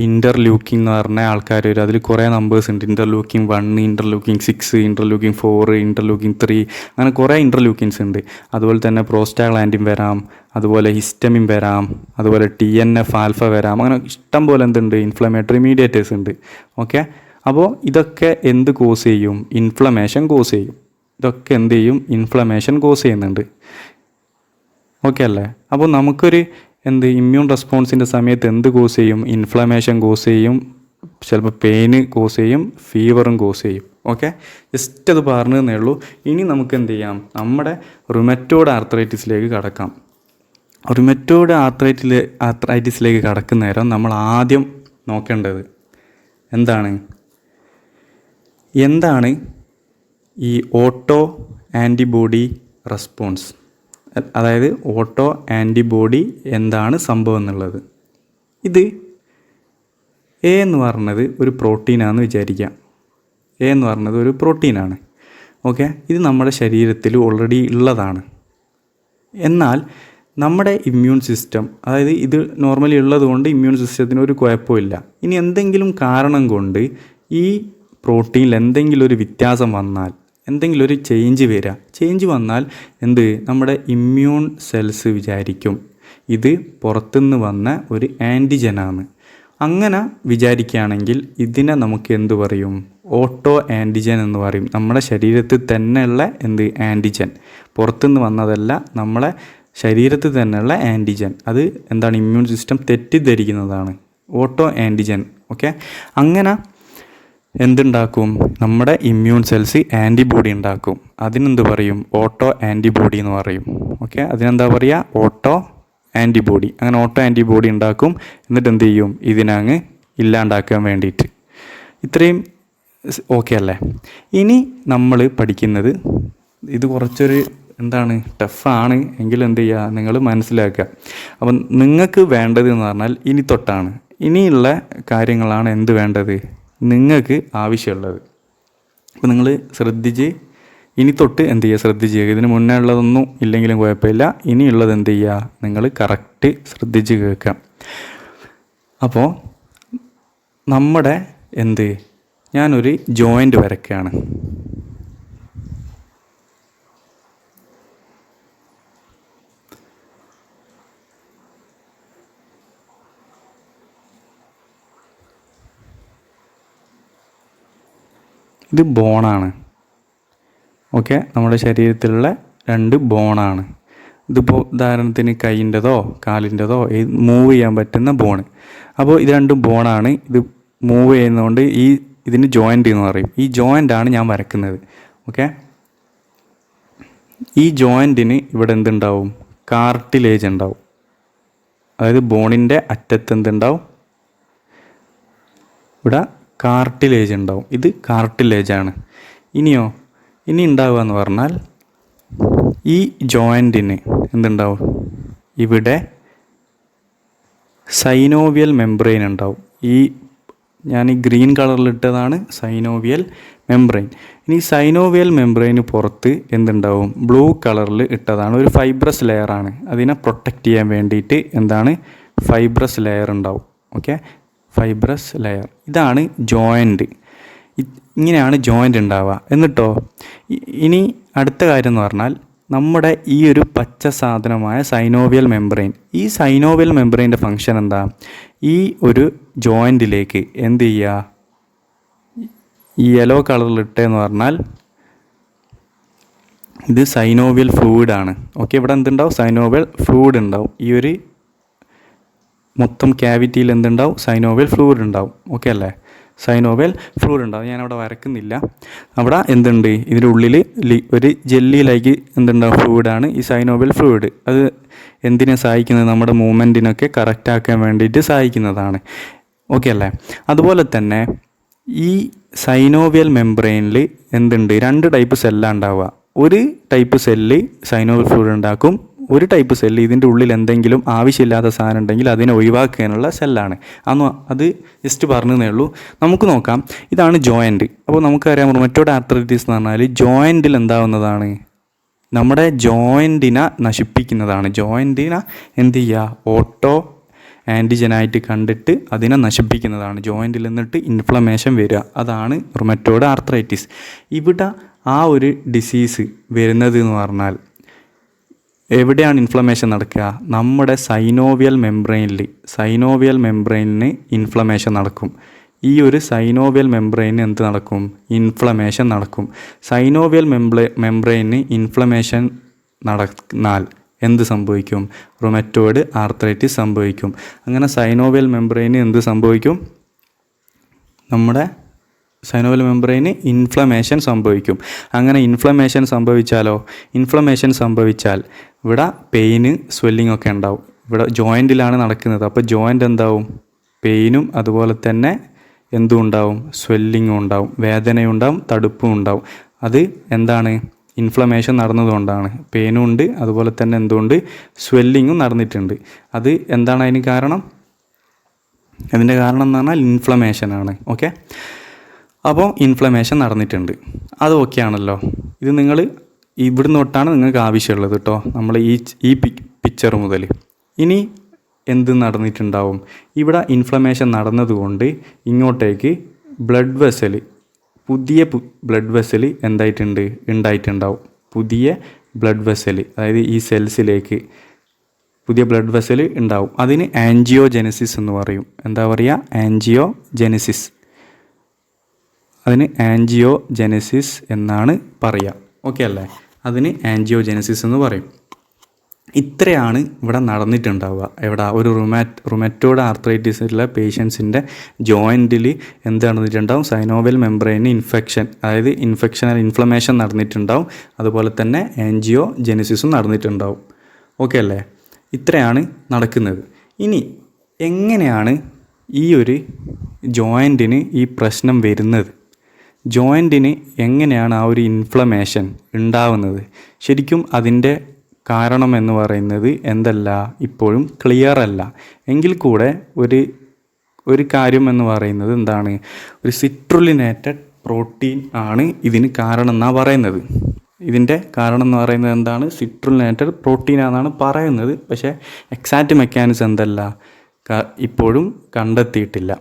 ഇൻ്റർലൂക്കിംഗ് എന്ന് പറഞ്ഞ ആൾക്കാർ വരും. അതിൽ കുറേ നമ്പേഴ്സ് ഉണ്ട്. ഇൻ്റർലൂക്കിംഗ് 1, ഇൻ്റർലൂക്കിംഗ് 6, ഇൻ്റർലൂക്കിംഗ് 4, ഇൻ്റർലൂക്കിംഗ് 3, അങ്ങനെ കുറേ ഇൻ്റർലൂക്കിങ്സ് ഉണ്ട്. അതുപോലെ തന്നെ പ്രോസ്റ്റാഗ്ലാൻഡിൻ വരാം, അതുപോലെ ഹിസ്റ്റമിൻ വരാം, അതുപോലെ TNF ആൽഫ വരാം. അങ്ങനെ ഇഷ്ടം പോലെ എന്തുണ്ട്? ഇൻഫ്ലമേറ്ററി മീഡിയേറ്റേഴ്സ് ഉണ്ട്. ഓക്കെ, അപ്പോൾ ഇതൊക്കെ എന്ത് കോസ് ചെയ്യും? ഇൻഫ്ലമേഷൻ കോസ് ചെയ്യും. ഇതൊക്കെ എന്ത് ചെയ്യും? ഇൻഫ്ലമേഷൻ കോസ് ചെയ്യുന്നുണ്ട്. ഓക്കെ അല്ലേ? അപ്പോൾ നമുക്കൊരു ഇമ്മ്യൂൺ റെസ്പോൺസിൻ്റെ സമയത്ത് എന്ത് കോസ് ചെയ്യും? ഇൻഫ്ലമേഷൻ കോസ് ചെയ്യും, ചിലപ്പോൾ പെയിന് കോസ് ചെയ്യും, ഫീവറും കോസ് ചെയ്യും. ഓക്കെ, ജസ്റ്റ് അത് പറഞ്ഞു തന്നേ ഉള്ളൂ. ഇനി നമുക്ക് എന്ത് ചെയ്യാം? നമ്മുടെ റുമറ്റോയ്ഡ് ആർത്രൈറ്റിസിലേക്ക് കടക്കാം. റുമറ്റോയ്ഡ് ആർത്രൈറ്റിസിലേക്ക് കടക്കുന്ന നേരം നമ്മൾ ആദ്യം നോക്കേണ്ടത് എന്താണ് ഈ ഓട്ടോ ആൻറ്റിബോഡി റെസ്പോൺസ്, അതായത് ഓട്ടോ ആൻറ്റിബോഡി എന്താണ് സംഭവം എന്നുള്ളത്. ഇത് എന്ന് പറഞ്ഞത് ഒരു പ്രോട്ടീനാണെന്ന് വിചാരിക്കാം. എന്ന് പറഞ്ഞത് ഒരു പ്രോട്ടീനാണ്. ഓക്കെ, ഇത് നമ്മുടെ ശരീരത്തിൽ ഓൾറെഡി ഉള്ളതാണ്. എന്നാൽ നമ്മുടെ ഇമ്മ്യൂൺ സിസ്റ്റം, അതായത് ഇത് നോർമലി ഉള്ളതുകൊണ്ട് ഇമ്മ്യൂൺ സിസ്റ്റത്തിന് ഒരു കുഴപ്പമില്ല. ഇനി എന്തെങ്കിലും കാരണം കൊണ്ട് ഈ പ്രോട്ടീനിൽ എന്തെങ്കിലും ഒരു വ്യത്യാസം വന്നാൽ, എന്തെങ്കിലും ഒരു ചേഞ്ച് വന്നാൽ നമ്മുടെ ഇമ്മ്യൂൺ സെൽസ് വിചാരിക്കും ഇത് പുറത്തുനിന്ന് വന്ന ഒരു ആൻറ്റിജനാണ്. അങ്ങനെ വിചാരിക്കുകയാണെങ്കിൽ ഇതിനെ നമുക്ക് എന്ത് പറയും? ഓട്ടോ ആൻറ്റിജൻ എന്ന് പറയും. നമ്മുടെ ശരീരത്തിൽ തന്നെയുള്ള ആൻറ്റിജൻ, പുറത്തുനിന്ന് വന്നതല്ല, നമ്മളെ ശരീരത്തിൽ തന്നെയുള്ള ആൻറ്റിജൻ. അത് ഇമ്മ്യൂൺ സിസ്റ്റം തെറ്റിദ്ധരിക്കുന്നതാണ് ഓട്ടോ ആൻറ്റിജൻ. ഓക്കെ, അങ്ങനെ എന്തുണ്ടാക്കും? നമ്മുടെ ഇമ്മ്യൂൺ സെൽസ് ആൻറ്റിബോഡി ഉണ്ടാക്കും. അതിനെന്ത് പറയും? ഓട്ടോ ആൻറ്റിബോഡി എന്ന് പറയും. ഓക്കെ, അതിനെന്താ പറയുക? Auto antibody. അങ്ങനെ ഓട്ടോ ആൻറ്റിബോഡി ഉണ്ടാക്കും. എന്നിട്ട് എന്ത് ചെയ്യും? ഇതിനങ്ങ് ഇല്ലാണ്ടാക്കാൻ വേണ്ടിയിട്ട്. ഇത്രയും ഓക്കെ അല്ലേ? ഇനി നമ്മൾ പഠിക്കുന്നത് ഇത് കുറച്ചൊരു ടഫാണ് എങ്കിലും എന്ത് ചെയ്യുക? നിങ്ങൾ മനസ്സിലാക്കുക. അപ്പം നിങ്ങൾക്ക് വേണ്ടത് എന്ന് പറഞ്ഞാൽ ഇനി തൊട്ടാണ്, ഇനിയുള്ള കാര്യങ്ങളാണ് എന്ത് വേണ്ടത്? നിങ്ങൾക്ക് ആവശ്യമുള്ളത്. അപ്പോൾ നിങ്ങൾ ശ്രദ്ധിച്ച് ഇനി തൊട്ട് എന്ത് ചെയ്യുക? ശ്രദ്ധിച്ച് കേൾക്കുക. ഇതിന് മുന്നേ ഉള്ളതൊന്നും ഇല്ലെങ്കിലും കുഴപ്പമില്ല. ഇനിയുള്ളത് എന്ത് ചെയ്യുക? നിങ്ങൾ കറക്റ്റ് ശ്രദ്ധിച്ച് കേൾക്കുക. അപ്പോൾ നമ്മുടെ ഞാനൊരു ജോയിൻ്റ് വരയ്ക്കുകയാണ്. ഇത് ബോണാണ്. ഓക്കെ, നമ്മുടെ ശരീരത്തിലുള്ള 2 ബോണാണ്. ഇതിപ്പോൾ ഉദാഹരണത്തിന് കൈയിൻ്റെതോ കാലിൻ്റെതോ മൂവ് ചെയ്യാൻ പറ്റുന്ന ബോണ്. അപ്പോൾ ഇത് 2 ബോണാണ്. ഇത് മൂവ് ചെയ്യുന്നതുകൊണ്ട് ഇതിന് ജോയിൻ്റ് എന്ന് പറയും. ഈ ജോയിൻ്റാണ് ഞാൻ വരയ്ക്കുന്നത്. ഓക്കെ, ഈ ജോയിൻറ്റിന് ഇവിടെ എന്തുണ്ടാവും? കാർട്ടിലേജ് ഉണ്ടാവും. അതായത് ബോണിൻ്റെ അറ്റത്ത് എന്തുണ്ടാവും? ഇവിടെ കാർട്ടിലേജ് ഉണ്ടാവും. ഇത് കാർട്ടിലേജാണ്. ഇനി ഉണ്ടാവുക എന്ന് പറഞ്ഞാൽ ഈ ജോയിൻറ്റിന് എന്തുണ്ടാവും? ഇവിടെ സൈനോവിയൽ മെംബ്രെയിൻ ഉണ്ടാവും. ഞാൻ ഈ ഗ്രീൻ കളറിലിട്ടതാണ് സൈനോവിയൽ മെംബ്രെയിൻ. ഇനി സൈനോവിയൽ മെംബ്രെയിന് പുറത്ത് എന്തുണ്ടാവും? ബ്ലൂ കളറിൽ ഇട്ടതാണ് ഒരു ഫൈബ്രസ് ലെയറാണ്. അതിനെ പ്രൊട്ടക്റ്റ് ചെയ്യാൻ വേണ്ടിയിട്ട് എന്താണ്? ഫൈബ്രസ് ലെയർ ഉണ്ടാവും. Okay, fibrous layer. ഇതാണ് ജോയിൻറ്റ്. ഇങ്ങനെയാണ് ജോയിൻറ്റ് ഉണ്ടാവുക. എന്നിട്ടോ ഇനി അടുത്ത കാര്യം എന്ന് പറഞ്ഞാൽ നമ്മുടെ ഈ ഒരു പച്ച സാധനമായ സൈനോവിയൽ മെംബ്രെയിൻ, ഈ സൈനോവിയൽ മെംബ്രെയിൻ്റെ ഫങ്ഷൻ എന്താ? ഈ ഒരു ജോയിൻറ്റിലേക്ക് എന്ത് ചെയ്യുക? ഈ യെല്ലോ കളറിലിട്ടെന്ന് പറഞ്ഞാൽ ഇത് സൈനോവിയൽ ഫ്ലൂയിഡാണ്. ഓക്കെ, ഇവിടെ എന്തുണ്ടാവും? സൈനോവിയൽ ഫ്ലൂയിഡ് ഉണ്ടാവും. ഈ ഒരു മൊത്തം ക്യാവിറ്റിയിൽ എന്തുണ്ടാവും? സൈനോവിയൽ ഫ്ലൂയിഡ് ഉണ്ടാവും. ഓക്കെ അല്ലേ? സൈനോവിയൽ ഫ്ലൂയിഡ് ഉണ്ടാവും. ഞാനവിടെ വരക്കുന്നില്ല. അവിടെ എന്തുണ്ട്? ഇതിൻ്റെ ഉള്ളിൽ ഒരു ജെല്ലിയിലേക്ക് എന്തുണ്ടാവും? ഫ്ലൂയിഡാണ് ഈ സൈനോവിയൽ ഫ്ലൂയിഡ്. അത് എന്തിനെ സഹായിക്കുന്നത്? നമ്മുടെ മൂവ്മെൻറ്റിനൊക്കെ കറക്റ്റാക്കാൻ വേണ്ടിയിട്ട് സഹായിക്കുന്നതാണ്. ഓക്കെ അല്ലേ? അതുപോലെ തന്നെ ഈ സൈനോവിയൽ മെംബ്രെയിനിൽ എന്തുണ്ട്? 2 ടൈപ്പ് സെല്ലാണ് ഉണ്ടാവുക. ഒരു ടൈപ്പ് സെല്ല് സൈനോവിയൽ ഫ്ലൂയിഡ് ഉണ്ടാക്കും. ഒരു ടൈപ്പ് സെല്ല് ഇതിൻ്റെ ഉള്ളിൽ എന്തെങ്കിലും ആവശ്യമില്ലാത്ത സാധനം ഉണ്ടെങ്കിൽ അതിനെ ഒഴിവാക്കാനുള്ള സെല്ലാണ്. അത് ജസ്റ്റ് പറഞ്ഞതേ ഉള്ളൂ. നമുക്ക് നോക്കാം. ഇതാണ് ജോയിൻറ്റ്. അപ്പോൾ നമുക്കറിയാം റുമറ്റോയ്ഡ് ആർത്രൈറ്റിസ് എന്ന് പറഞ്ഞാൽ ജോയിൻറ്റിൽ എന്താവുന്നതാണ്? നമ്മുടെ ജോയിൻറ്റിനെ നശിപ്പിക്കുന്നതാണ്. ജോയിൻറ്റിനെ എന്ത് ചെയ്യുക? ഓട്ടോ ആൻറ്റിജനായിട്ട് കണ്ടിട്ട് അതിനെ നശിപ്പിക്കുന്നതാണ്. ജോയിൻറ്റിൽ നിന്നിട്ട് ഇൻഫ്ലമേഷൻ വരിക. അതാണ് റുമറ്റോയ്ഡ് ആർത്രൈറ്റിസ്. ഇവിടെ ആ ഒരു ഡിസീസ് വരുന്നത് എന്ന് പറഞ്ഞാൽ എവിടെയാണ് ഇൻഫ്ലമേഷൻ നടക്കുക? നമ്മുടെ സൈനോവിയൽ മെംബ്രെയിനിന് ഇൻഫ്ലമേഷൻ നടക്കും. ഈ ഒരു സൈനോവിയൽ മെംബ്രെയിന് എന്ത് നടക്കും? ഇൻഫ്ലമേഷൻ നടക്കും. സൈനോവിയൽ മെംബ്രെയിന് ഇൻഫ്ലമേഷൻ നടന്നാൽ എന്ത് സംഭവിക്കും? റുമറ്റോയ്ഡ് ആർത്രൈറ്റിസ് സംഭവിക്കും. അങ്ങനെ സൈനോവിയൽ മെംബ്രെയിന് എന്ത് സംഭവിക്കും? നമ്മുടെ സൈനോവിയൽ മെംബ്രെയിന് ഇൻഫ്ലമേഷൻ സംഭവിക്കും. അങ്ങനെ ഇൻഫ്ലമേഷൻ സംഭവിച്ചാൽ ഇവിടെ പെയിന്, സ്വെല്ലിംഗ് ഒക്കെ ഉണ്ടാവും. ഇവിടെ ജോയിൻറ്റിലാണ് നടക്കുന്നത്. അപ്പോൾ ജോയിൻ്റ് എന്താവും? പെയിനും അതുപോലെ തന്നെ എന്തും ഉണ്ടാവും? സ്വെല്ലിങ്ങും ഉണ്ടാവും, വേദനയും ഉണ്ടാവും, തടുപ്പും ഉണ്ടാവും. അത് എന്താണ്? ഇൻഫ്ലമേഷൻ നടന്നതുകൊണ്ടാണ്. പെയിനും ഉണ്ട്, അതുപോലെ തന്നെ എന്തുകൊണ്ട്? സ്വെല്ലിങ്ങും നടന്നിട്ടുണ്ട്. അത് എന്താണ് അതിന് കാരണം? അതിൻ്റെ കാരണം എന്ന് പറഞ്ഞാൽ ഇൻഫ്ലമേഷനാണ്. ഓക്കെ, അപ്പോൾ ഇൻഫ്ലമേഷൻ നടന്നിട്ടുണ്ട്. അത് ഓക്കെ ആണല്ലോ. ഇത് നിങ്ങൾ ഇവിടുന്ന് തൊട്ടാണ് നിങ്ങൾക്ക് ആവശ്യമുള്ളത് കേട്ടോ, നമ്മൾ ഈ പിക്ചർ മുതൽ. ഇനി എന്ത് നടന്നിട്ടുണ്ടാവും? ഇവിടെ ഇൻഫ്ലമേഷൻ നടന്നതുകൊണ്ട് ഇങ്ങോട്ടേക്ക് പുതിയ ബ്ലഡ് വെസൽ ഉണ്ടായിട്ടുണ്ടാവും. പുതിയ ബ്ലഡ് വെസൽ, അതായത് ഈ സെൽസിലേക്ക് പുതിയ ബ്ലഡ് വെസൽ ഉണ്ടാവും. അതിന് ആൻജിയോജെനസിസ് എന്ന് പറയും. എന്താ പറയുക? ആൻജിയോജെനസിസ് എന്നാണ് പറയുക. ഓക്കെ അല്ലേ? അതിന് ആൻജിയോജെനസിസ് എന്ന് പറയും. ഇത്രയാണ് ഇവിടെ നടന്നിട്ടുണ്ടാവുക. ഒരു റുമറ്റോയ്ഡ് ആർത്രൈറ്റിസിലുള്ള പേഷ്യൻസിൻ്റെ ജോയിൻറ്റിൽ എന്ത് നടന്നിട്ടുണ്ടാവും? സൈനോവിയൽ മെംബ്രെയിന് അതായത് ഇൻഫ്ലമേഷൻ നടന്നിട്ടുണ്ടാവും. അതുപോലെ തന്നെ ആൻജിയോജെനസിസും നടന്നിട്ടുണ്ടാവും. ഓക്കെ അല്ലേ? ഇത്രയാണ് നടക്കുന്നത്. ഇനി എങ്ങനെയാണ് ഈ ഒരു ജോയിൻറ്റിന് ഈ പ്രശ്നം വരുന്നത്? ജോയിൻറ്റിന് എങ്ങനെയാണ് ആ ഒരു ഇൻഫ്ലമേഷൻ ഉണ്ടാവുന്നത്? ശരിക്കും അതിൻ്റെ കാരണം എന്ന് പറയുന്നത് ഇപ്പോഴും ക്ലിയർ അല്ല. എങ്കിൽ കൂടെ ഒരു കാര്യം എന്ന് പറയുന്നത് എന്താണ്? ഒരു സിട്രുലിനേറ്റഡ് പ്രോട്ടീൻ ആണ് ഇതിന് കാരണം എന്നാണ് പറയുന്നത്. ഇതിൻ്റെ കാരണം എന്ന് പറയുന്നത് എന്താണ്? സിട്രുലിനേറ്റഡ് പ്രോട്ടീൻ ആണെന്നാണ് പറയുന്നത്. പക്ഷേ എക്സാക്റ്റ് മെക്കാനിസം ഇപ്പോഴും കണ്ടെത്തിയിട്ടില്ല.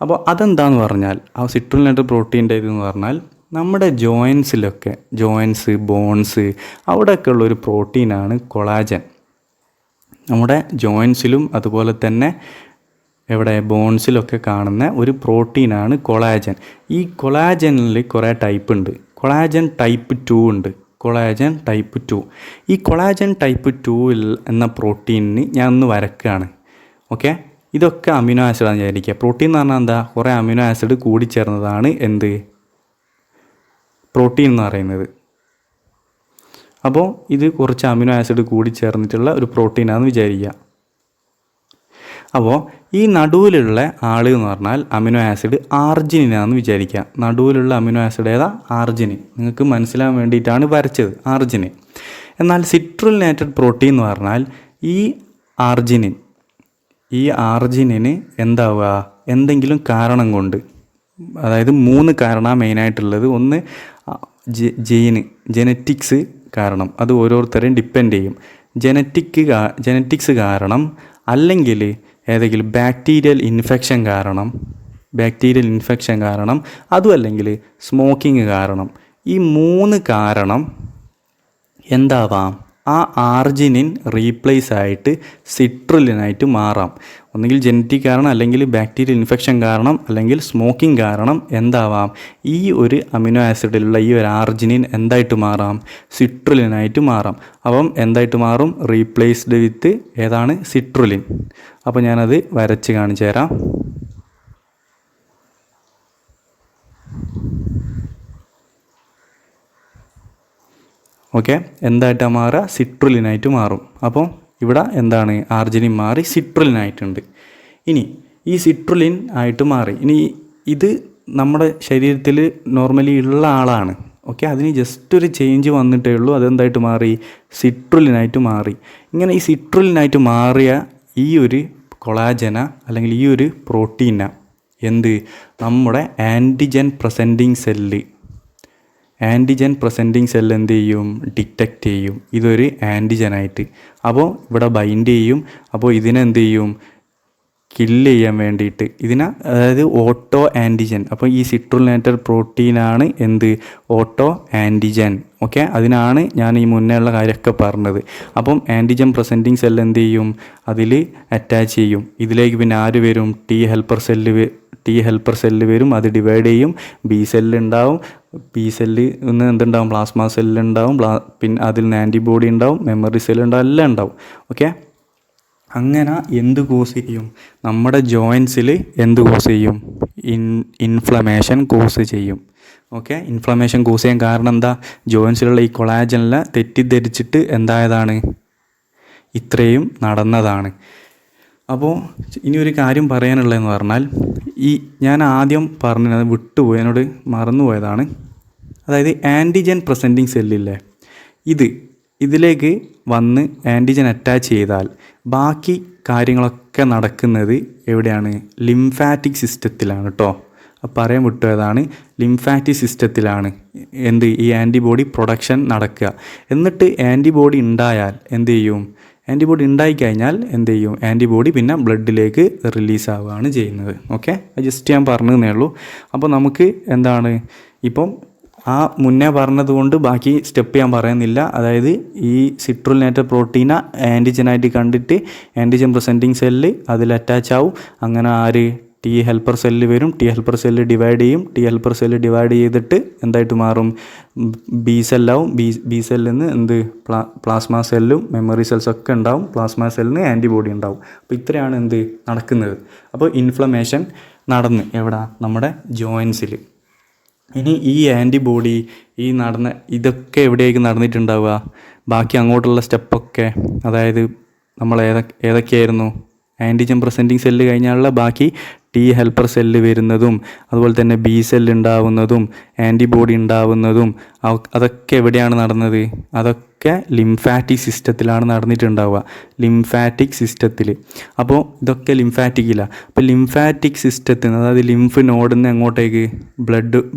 അപ്പോൾ അതെന്താന്ന് പറഞ്ഞാൽ, ആ സിട്രുലിനേറ്റഡ് പ്രോട്ടീൻ്റെ ഇതെന്ന് പറഞ്ഞാൽ നമ്മുടെ ജോയിൻസ്, ബോൺസ്, അവിടെയൊക്കെ ഉള്ളൊരു പ്രോട്ടീനാണ് കൊളാജൻ. നമ്മുടെ ജോയിൻസിലും അതുപോലെ തന്നെ ബോൺസിലൊക്കെ കാണുന്ന ഒരു പ്രോട്ടീനാണ് കൊളാജൻ. ഈ കൊളാജനിൽ കുറേ ടൈപ്പ് ഉണ്ട്. കൊളാജൻ ടൈപ്പ് 2 ഉണ്ട്. ഈ കൊളാജൻ ടൈപ്പ് 2 എന്ന പ്രോട്ടീനിന് ഞാൻ ഒന്ന് വരക്കുകയാണ്. ഓക്കെ, ഇതൊക്കെ അമിനോ ആസിഡാണെന്ന് വിചാരിക്കുക. പ്രോട്ടീൻ എന്ന് പറഞ്ഞാൽ എന്താ? കുറേ അമിനോ ആസിഡ് കൂടിച്ചേർന്നതാണ് പ്രോട്ടീൻ എന്ന് പറയുന്നത്. അപ്പോൾ ഇത് കുറച്ച് അമിനോ ആസിഡ് കൂടിച്ചേർന്നിട്ടുള്ള ഒരു പ്രോട്ടീനാണെന്ന് വിചാരിക്കുക. അപ്പോൾ ഈ നടുവിലുള്ള ആൾ എന്ന് പറഞ്ഞാൽ അമിനോ ആസിഡ് ആർജിനിനാണെന്ന് വിചാരിക്കുക. നടുവിലുള്ള അമിനോ ആസിഡ് ഏതാ? ആർജിനിൻ. നിങ്ങൾക്ക് മനസ്സിലാൻ വേണ്ടിയിട്ടാണ് വരച്ചത്, ആർജിനിൻ. എന്നാൽ സിട്രുലിനേറ്റഡ് പ്രോട്ടീൻ എന്ന് പറഞ്ഞാൽ ഈ ആർജിനിന് എന്താവുക, എന്തെങ്കിലും കാരണം കൊണ്ട്, അതായത് 3 കാരണമാണ് മെയിനായിട്ടുള്ളത്. ഒന്ന് ജെനറ്റിക്സ് കാരണം, അത് ഓരോരുത്തരെയും ഡിപ്പെൻഡ് ചെയ്യും. ജെനറ്റിക്സ് കാരണം, അല്ലെങ്കിൽ ഏതെങ്കിലും ബാക്ടീരിയൽ ഇൻഫെക്ഷൻ കാരണം, അതും അല്ലെങ്കിൽ സ്മോക്കിങ് കാരണം. ഈ 3 കാരണം എന്താവാം, ആ ആർജിനിൻ റീപ്ലേസ് ആയിട്ട് സിട്രുലിനായിട്ട് മാറാം. ഒന്നുകിൽ ജനറ്റിക് കാരണം, അല്ലെങ്കിൽ ബാക്ടീരിയൽ ഇൻഫെക്ഷൻ കാരണം, അല്ലെങ്കിൽ സ്മോക്കിംഗ് കാരണം എന്താവാം, ഈ ഒരു അമിനോ ആസിഡിലുള്ള ഈ ഒരു ആർജിനിൻ എന്തായിട്ട് മാറാം, സിട്രുലിനായിട്ട് മാറാം. അപ്പം എന്തായിട്ട് മാറും, റീപ്ലേസ്ഡ് വിത്ത് ഏതാണ്, സിട്രുലിൻ. അപ്പോൾ ഞാനത് വരച്ച് കാണിച്ചു തരാം. ഓക്കെ, എന്തായിട്ടാണ് മാറുക, സിട്രുലിനായിട്ട് മാറും. അപ്പോൾ ഇവിടെ എന്താണ്, ആർജിനിൻ മാറി സിട്രുലിനായിട്ടുണ്ട്. ഇനി ഈ സിട്രുലിൻ ആയിട്ട് മാറി, ഇനി ഇത് നമ്മുടെ ശരീരത്തിൽ നോർമലി ഉള്ള ആളാണ്. ഓക്കെ, അതിന് ജസ്റ്റ് ഒരു ചേഞ്ച് വന്നിട്ടേ ഉള്ളൂ, അതെന്തായിട്ട് മാറി, സിട്രുലിനായിട്ട് മാറി. ഇങ്ങനെ ഈ സിട്രുലിനായിട്ട് മാറിയ ഈ ഒരു കൊളാജന അല്ലെങ്കിൽ ഈ ഒരു പ്രോട്ടീന നമ്മുടെ ആൻറ്റിജൻ പ്രസൻറ്റിങ് സെല്ല് എന്ത് ചെയ്യും, ഡിറ്റക്റ്റ് ചെയ്യും ഇതൊരു ആൻറ്റിജനായിട്ട്. അപ്പോൾ ഇവിടെ ബൈൻഡ് ചെയ്യും. അപ്പോൾ ഇതിനെന്ത് ചെയ്യും, കില്ല് ചെയ്യാൻ വേണ്ടിയിട്ട് അതായത് ഓട്ടോ ആൻറ്റിജൻ. അപ്പോൾ ഈ സിട്രുലിനേറ്റഡ് പ്രോട്ടീനാണ് ഓട്ടോ ആൻറ്റിജൻ. ഓക്കെ, അതിനാണ് ഞാൻ ഈ മുന്നേ ഉള്ള കാര്യമൊക്കെ പറഞ്ഞത്. അപ്പം ആൻറ്റിജൻ പ്രസൻറ്റിങ് സെല്ല് എന്ത് ചെയ്യും, അതിൽ അറ്റാച്ച് ചെയ്യും. ഇതിലേക്ക് പിന്നെ ആര് വരും, ടി ഹെൽപ്പർ സെല്ല് വരും. അത് ഡിവൈഡ് ചെയ്യും. ബി സെല്ല് ഉണ്ടാവും. ബി സെല്ല് നിന്ന് എന്തുണ്ടാവും, പ്ലാസ്മ സെല്ലുണ്ടാവും. പിന്നെ അതിൽ നിന്ന് ആൻറ്റിബോഡി ഉണ്ടാവും, മെമ്മറി സെല്ലുണ്ടാവും, എല്ലാം ഉണ്ടാവും. ഓക്കെ, അങ്ങനെ എന്ത് കോസ് ചെയ്യും, നമ്മുടെ ജോയിൻസിൽ എന്ത് കോസ് ചെയ്യും, ഇൻഫ്ലമേഷൻ കോസ് ചെയ്യും. ഓക്കെ, ഇൻഫ്ലമേഷൻ കോസ് ചെയ്യാൻ കാരണം എന്താ, ജോയിൻസിലുള്ള ഈ കൊളാജനെല്ലാം തെറ്റിദ്ധരിച്ചിട്ട് എന്തായതാണ്, ഇത്രയും നടന്നതാണ്. അപ്പോൾ ഇനി ഒരു കാര്യം പറയാനുള്ളതെന്ന് പറഞ്ഞാൽ, ഞാൻ ആദ്യം പറഞ്ഞത് വിട്ടുപോയി, എന്നോട് മറന്നുപോയതാണ്. അതായത് ആൻറ്റിജൻ പ്രസൻറ്റിങ് സെല്ലില്ലേ, ഇതിലേക്ക് വന്ന് ആൻറ്റിജൻ അറ്റാച്ച് ചെയ്താൽ ബാക്കി കാര്യങ്ങളൊക്കെ നടക്കുന്നത് എവിടെയാണ്, ലിംഫാറ്റിക് സിസ്റ്റത്തിലാണ് കേട്ടോ. പറയാൻ വിട്ടുപോയതാണ്, ലിംഫാറ്റിക് സിസ്റ്റത്തിലാണ് ഈ ആൻറ്റിബോഡി പ്രൊഡക്ഷൻ നടക്കുക. എന്നിട്ട് ആൻറ്റിബോഡി ഉണ്ടായാൽ ആൻറ്റിബോഡി ഉണ്ടായിക്കഴിഞ്ഞാൽ ആൻറ്റിബോഡി പിന്നെ ബ്ലഡിലേക്ക് റിലീസ് ആവുകയാണ് ചെയ്യുന്നത്. ഓക്കെ, ജസ്റ്റ് ഞാൻ പറഞ്ഞതേ ഉള്ളൂ. അപ്പോൾ നമുക്ക് ഇപ്പം ആ മുന്നേ പറഞ്ഞതുകൊണ്ട് ബാക്കി സ്റ്റെപ്പ് ഞാൻ പറയുന്നില്ല. അതായത് ഈ സിട്രുലിനേറ്റഡ് പ്രോട്ടീന ആൻറ്റിജനായിട്ട് കണ്ടിട്ട് ആൻറ്റിജൻ പ്രസൻറ്റിങ് സെല്ല് അതിൽ അറ്റാച്ച് ആവും. അങ്ങനെ ടി ഹെൽപ്പർ സെല്ല് വരും. ടി ഹെൽപ്പർ സെല്ല് ഡിവൈഡ് ചെയ്യും. ടി ഹെൽപ്പർ സെല്ല് ഡിവൈഡ് ചെയ്തിട്ട് എന്തായിട്ട് മാറും, ബി സെല്ലാവും. ബി സെല്ലിൽ നിന്ന് പ്ലാസ്മ സെല്ലും മെമ്മറി സെൽസൊക്കെ ഉണ്ടാവും. പ്ലാസ്മ സെല്ലിന് ആൻറ്റിബോഡി ഉണ്ടാവും. അപ്പോൾ ഇത്രയാണ് നടക്കുന്നത്. അപ്പോൾ ഇൻഫ്ലമേഷൻ നടന്ന് എവിടെ, നമ്മുടെ ജോയിൻസിൽ. ഇനി ഈ ആൻറ്റിബോഡി ഇതൊക്കെ എവിടെയായിരിക്കും നടന്നിട്ടുണ്ടാവുക, ബാക്കി അങ്ങോട്ടുള്ള സ്റ്റെപ്പൊക്കെ. അതായത് നമ്മൾ ഏതൊക്കെയായിരുന്നു, ആൻറ്റിജൻ പ്രസൻറ്റിങ് സെല്ല് കഴിഞ്ഞാലുള്ള ബാക്കി ടി ഹെൽപ്പർ സെല്ല് വരുന്നതും, അതുപോലെ തന്നെ ബി സെല്ല് ഉണ്ടാവുന്നതും, ആൻറ്റിബോഡി ഉണ്ടാവുന്നതും, അതൊക്കെ എവിടെയാണ് നടന്നത്, അതൊക്കെ ലിംഫാറ്റിക് സിസ്റ്റത്തിലാണ് നടന്നിട്ടുണ്ടാവുക. ലിംഫാറ്റിക് സിസ്റ്റത്തിൽ. അപ്പോൾ ഇതൊക്കെ ലിംഫാറ്റിക്കില്ല. അപ്പോൾ ലിംഫാറ്റിക് സിസ്റ്റത്തിൽ നിന്ന്, അതായത് ലിംഫ് നോഡിൽ നിന്ന് എങ്ങോട്ടേക്ക്,